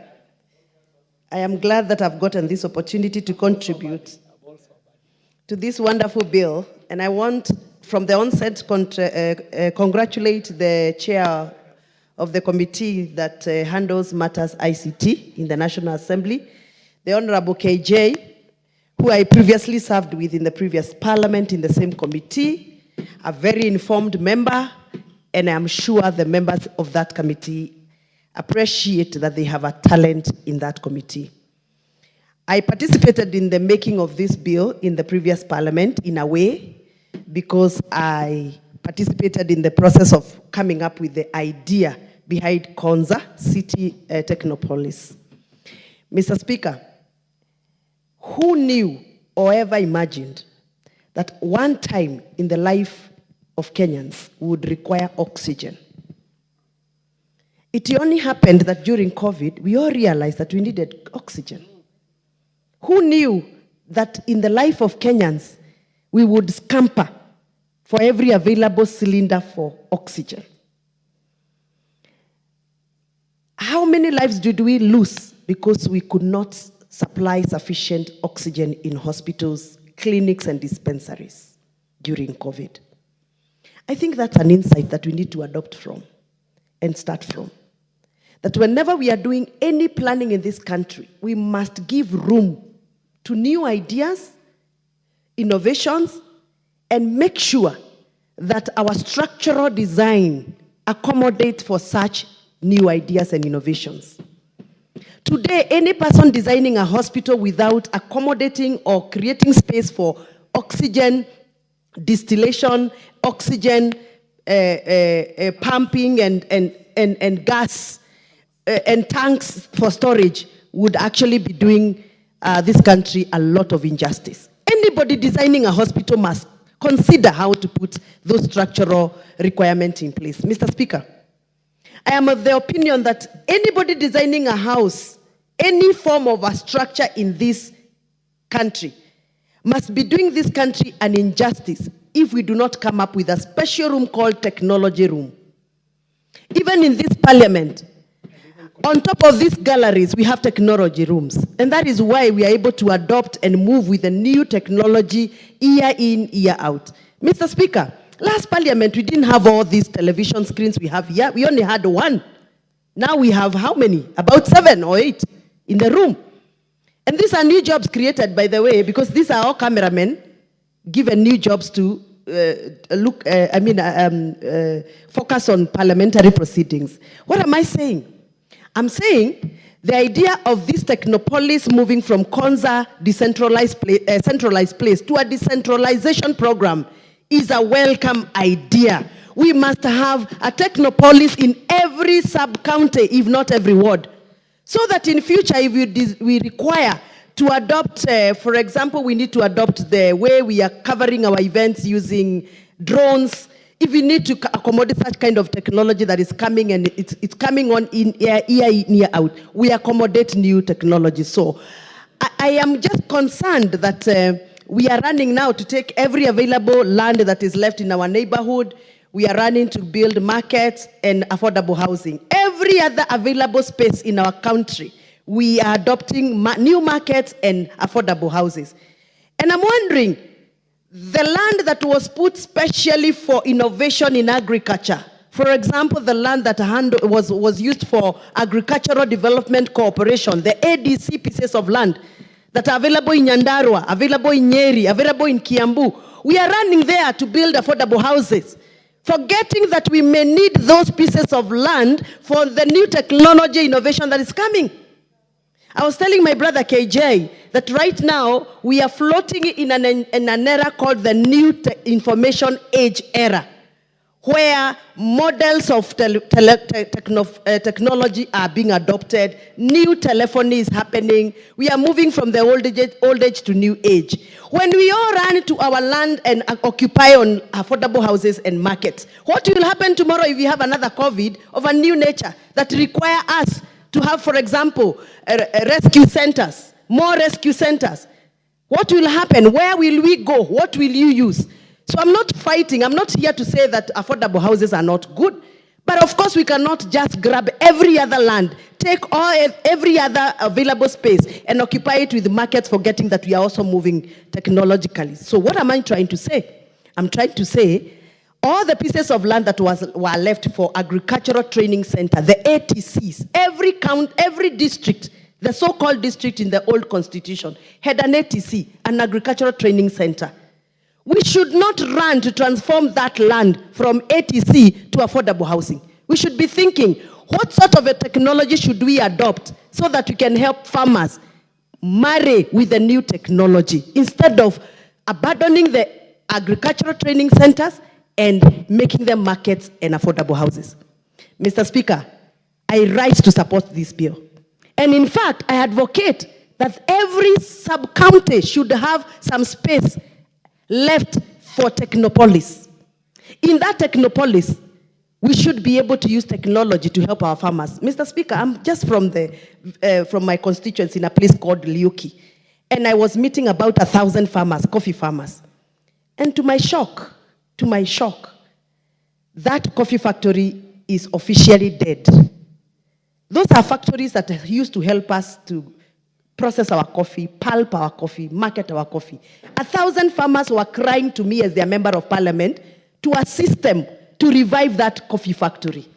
I am glad that I've gotten this opportunity to contribute to this wonderful bill, and I want, from the onset, congratulate the chair of the committee that handles matters ICT in the National Assembly, the Honorable KJ, who I previously served with in the previous parliament in the same committee, a very informed member, and I'm sure the members of that committee appreciate that they have a talent in that committee. I participated in the making of this bill in the previous parliament in a way because I participated in the process of coming up with the idea behind Konza City Technopolis. Mr. Speaker, who knew or ever imagined that one time in the life of Kenyans would require oxygen? It only happened that during COVID, we all realized that we needed oxygen. Who knew that in the life of Kenyans, we would scamper for every available cylinder for oxygen? How many lives did we lose because we could not supply sufficient oxygen in hospitals, clinics, and dispensaries during COVID? I think that's an insight that we need to adopt from and start from. That whenever we are doing any planning in this country, we must give room to new ideas, innovations, and make sure that our structural design accommodates for such new ideas and innovations. Today, any person designing a hospital without accommodating or creating space for oxygen distillation, oxygen pumping, and gas and tanks for storage would actually be doing this country a lot of injustice. Anybody designing a hospital must consider how to put those structural requirements in place. Mr. Speaker, I am of the opinion that anybody designing a house, any form of a structure in this country, must be doing this country an injustice if we do not come up with a special room called technology room. Even in this parliament, on top of these galleries, we have technology rooms. And that is why we are able to adopt and move with the new technology year in, year out. Mr. Speaker, last parliament, we didn't have all these television screens we have here. We only had one. Now we have how many? About 7 or 8 in the room. And these are new jobs created, by the way, because these are all cameramen given new jobs to focus on parliamentary proceedings. What am I saying? I'm saying the idea of this technopolis moving from Konza centralized place to a decentralization program is a welcome idea. We must have a technopolis in every sub-county, if not every ward, so that in future, if we require to adopt, for example, we need to adopt the way we are covering our events using drones. If we need to accommodate such kind of technology that is coming and it's coming on in year in, year out, we accommodate new technology. So I am just concerned that we are running now to take every available land that is left in our neighborhood. We are running to build markets and affordable housing. Every other available space in our country, we are adopting new markets and affordable houses. And I'm wondering, the land that was put specially for innovation in agriculture, for example, the land that was used for agricultural development cooperation, the ADC pieces of land that are available in Nyandarua, available in Nyeri, available in Kiambu, we are running there to build affordable houses, forgetting that we may need those pieces of land for the new technology innovation that is coming. I was telling my brother KJ that right now we are floating in an era called the new information age era, where models of technology are being adopted, new telephony is happening, we are moving from the old age to new age. When we all run to our land and occupy on affordable houses and markets, what will happen tomorrow if we have another COVID of a new nature that require us to have, for example, rescue centers, more rescue centers? What will happen? Where will we go? What will you use? So I'm not fighting. I'm not here to say that affordable houses are not good. But of course, we cannot just grab every other land, take every other available space and occupy it with markets, forgetting that we are also moving technologically. So what am I trying to say? I'm trying to say all the pieces of land that were left for agricultural training center, the ATCs, every district, the so-called district in the old constitution, had an ATC, an agricultural training center. We should not run to transform that land from ATC to affordable housing. We should be thinking, what sort of a technology should we adopt so that we can help farmers marry with the new technology instead of abandoning the agricultural training centers and making them markets and affordable houses. Mr. Speaker, I rise to support this bill. And in fact, I advocate that every sub-county should have some space left for technopolis. In that technopolis, we should be able to use technology to help our farmers. Mr. Speaker, I'm just from my constituency in a place called Liuki, and I was meeting about 1,000 farmers, coffee farmers. And to my shock, that coffee factory is officially dead. Those are factories that used to help us to process our coffee, pulp our coffee, market our coffee. 1,000 farmers were crying to me as their member of parliament to assist them to revive that coffee factory.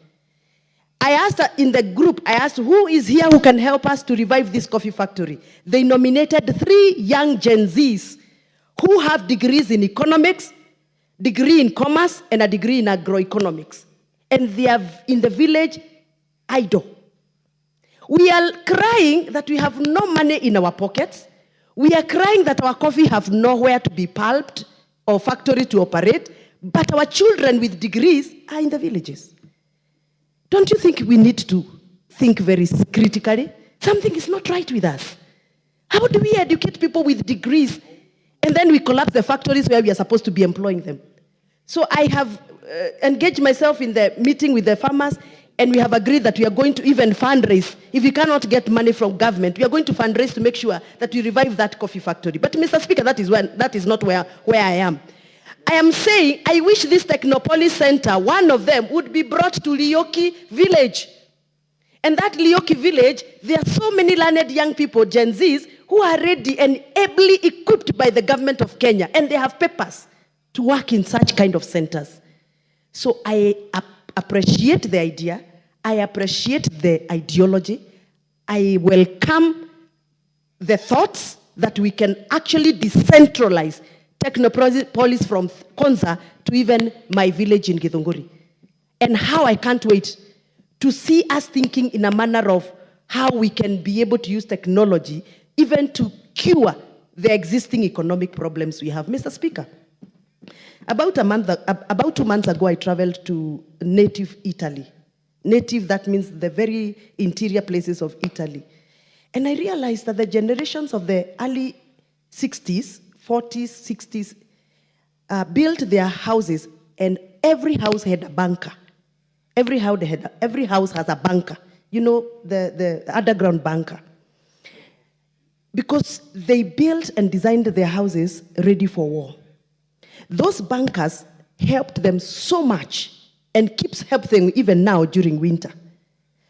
I asked in the group, who is here who can help us to revive this coffee factory? They nominated 3 young Gen Zs who have degrees in economics, degree in commerce, and a degree in agroeconomics. And they are in the village idle. We are crying that we have no money in our pockets. We are crying that our coffee have nowhere to be pulped or factory to operate, but our children with degrees are in the villages. Don't you think we need to think very critically? Something is not right with us. How do we educate people with degrees and then we collapse the factories where we are supposed to be employing them? So I have engaged myself in the meeting with the farmers, and we have agreed that we are going to even fundraise. If we cannot get money from government, we are going to fundraise to make sure that we revive that coffee factory. But Mr. Speaker, that is not where I am. I am saying I wish this Technopolis Center, one of them, would be brought to Lioki village. And that Lioki village, there are so many learned young people, Gen Zs, who are ready and ably equipped by the government of Kenya, and they have papers to work in such kind of centers. So I appreciate the idea. I appreciate the ideology. I welcome the thoughts that we can actually decentralize Technopolis from Konza to even my village in Githunguri. And how I can't wait to see us thinking in a manner of how we can be able to use technology even to cure the existing economic problems we have. Mr. Speaker, about 2 months ago, I traveled to native Italy. Native, that means the very interior places of Italy. And I realized that the generations of the early 60s, 40s, 60s, built their houses, and every house had a bunker. Every house has a bunker. You know, the underground bunker. Because they built and designed their houses ready for war. Those bunkers helped them so much and keeps helping them even now during winter.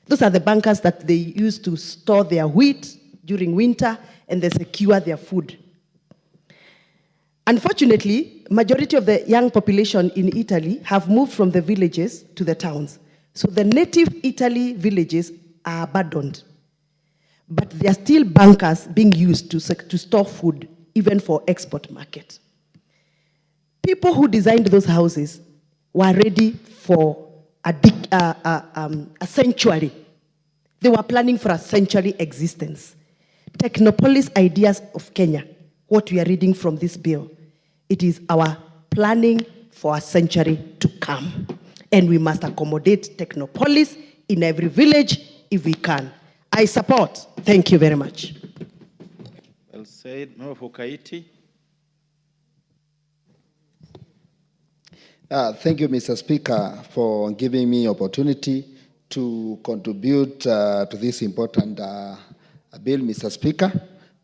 Those are the bunkers that they use to store their wheat during winter, and they secure their food. Unfortunately, majority of the young population in Italy have moved from the villages to the towns. So the native Italy villages are abandoned. But there are still bunkers being used to store food, even for export market. People who designed those houses were ready for a sanctuary. They were planning for a sanctuary existence. Technopolis ideas of Kenya, what we are reading from this bill, it is our planning for a century to come. And we must accommodate Technopolis in every village if we can. I support. Thank you very much.
Well said. Member for Kaiti.
Thank you, Mr. Speaker, for giving me opportunity to contribute to this important bill, Mr. Speaker.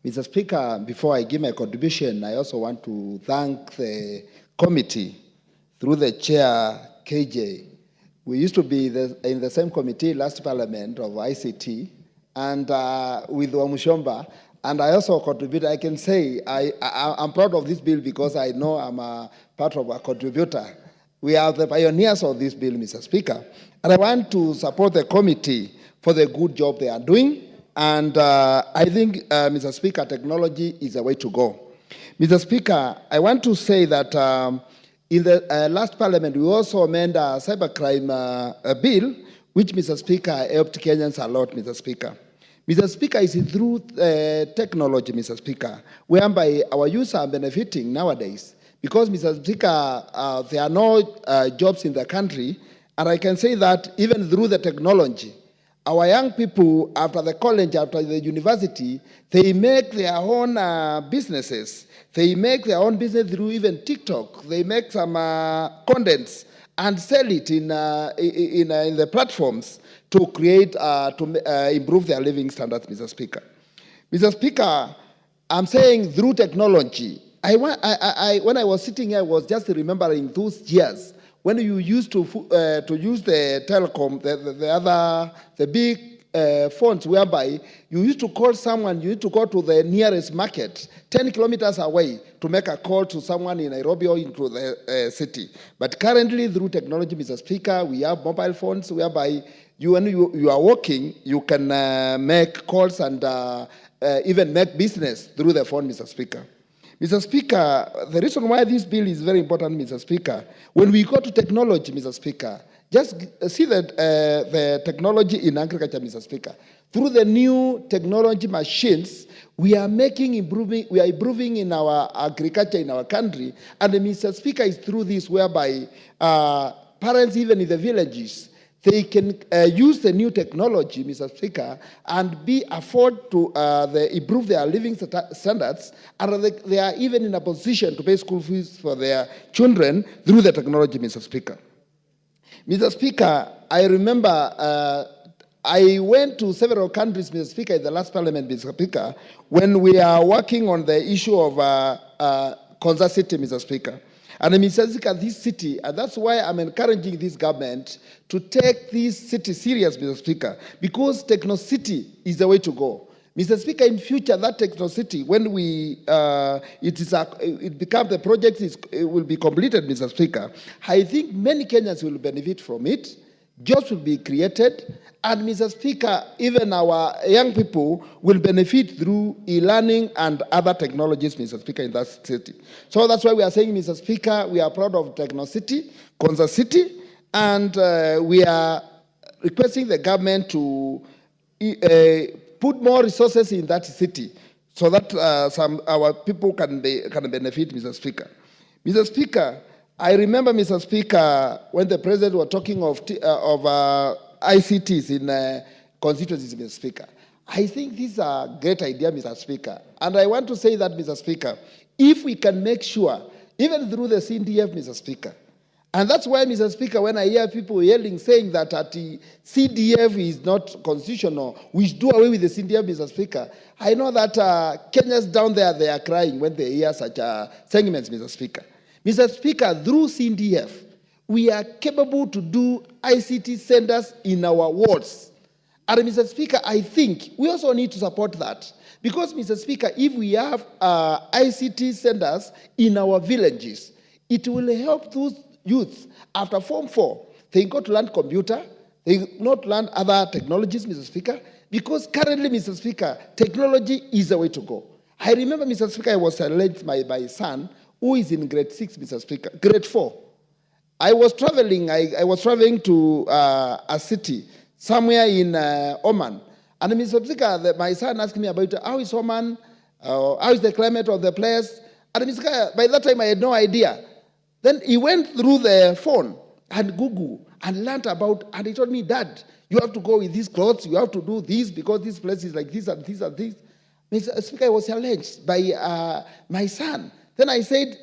Mr. Speaker, before I give my contribution, I also want to thank the committee through the chair, KJ. We used to be in the same committee last parliament of ICT and with Wamushomba, and I also contributed. I can say I'm proud of this bill because I know I'm a part of a contributor. We are the pioneers of this bill, Mr. Speaker. And I want to support the committee for the good job they are doing. And I think, Mr. Speaker, technology is the way to go. Mr. Speaker, I want to say that in the last parliament, we also amended a cybercrime bill, which, Mr. Speaker, helped Kenyans a lot, Mr. Speaker. Mr. Speaker, it's through technology, Mr. Speaker, whereby our youth are benefiting nowadays. Because, Mr. Speaker, there are no jobs in the country, and I can say that even through the technology, our young people, after the college, after the university, they make their own businesses. They make their own business through even TikTok. They make some contents and sell it in the platforms to create, to improve their living standards, Mr. Speaker. Mr. Speaker, I'm saying through technology, when I was sitting here, I was just remembering those years when you used to use the telecom, the big phones, whereby you used to call someone, you used to go to the nearest market, 10 kilometers away, to make a call to someone in Nairobi or into the city. But currently, through technology, Mr. Speaker, we have mobile phones whereby when you are working, you can make calls and even make business through the phone, Mr. Speaker. Mr. Speaker, the reason why this bill is very important, Mr. Speaker, when we go to technology, Mr. Speaker, just see that the technology in agriculture, Mr. Speaker. Through the new technology machines, we are improving in our agriculture in our country. And Mr. Speaker, is through this whereby parents, even in the villages, they can use the new technology, Mr. Speaker, and afford to improve their living standards, and they are even in a position to pay school fees for their children through the technology, Mr. Speaker. Mr. Speaker, I remember I went to several countries, Mr. Speaker, in the last parliament, Mr. Speaker, when we are working on the issue of Konza City, Mr. Speaker. And Mr. Speaker, this city, and that's why I'm encouraging this government to take this city serious, Mr. Speaker, because Techno City is the way to go. Mr. Speaker, in future, that Techno City, when it becomes the project will be completed, Mr. Speaker, I think many Kenyans will benefit from it. Jobs will be created, and Mr. Speaker, even our young people will benefit through e-learning and other technologies, Mr. Speaker, in that city. So that's why we are saying, Mr. Speaker, we are proud of Techno City, Konza City, and we are requesting the government to put more resources in that city so that our people can benefit, Mr. Speaker. Mr. Speaker, I remember, Mr. Speaker, when the president was talking of ICTs in constituencies, Mr. Speaker. I think this is a great idea, Mr. Speaker. And I want to say that, Mr. Speaker, if we can make sure, even through the CDF, Mr. Speaker, and that's why, Mr. Speaker, when I hear people yelling, saying that the CDF is not constitutional, we should do away with the CDF, Mr. Speaker, I know that Kenyans down there, they are crying when they hear such sentiments, Mr. Speaker. Mr. Speaker, through CDF, we are capable to do ICT centers in our wards. And Mr. Speaker, I think we also need to support that. Because, Mr. Speaker, if we have ICT centers in our villages, it will help those youths after Form 4. They go to learn computer, they not learn other technologies, Mr. Speaker, because currently, Mr. Speaker, technology is the way to go. I remember, Mr. Speaker, I was challenged by my son, who is in grade 6, Mr. Speaker, grade 4. I was traveling to a city somewhere in Oman, And Mr. Speaker, my son asked me about how is Oman, how is the climate of the place. And Mr. Speaker, by that time I had no idea. Then he went through the phone and Google and learned about, and he told me, Dad, you have to go with these clothes, you have to do this because this place is like this and this and this. Mr. Speaker, I was challenged by my son. Then I said,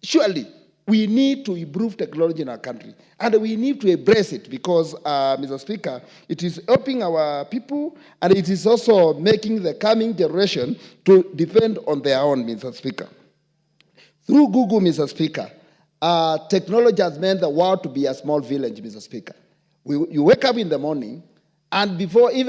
surely we need to improve technology in our country and we need to embrace it because, Mr. Speaker, it is helping our people and it is also making the coming generation to defend on their own, Mr. Speaker. Through Google, Mr. Speaker, technology has meant the world to be a small village, Mr. Speaker. You wake up in the morning and before even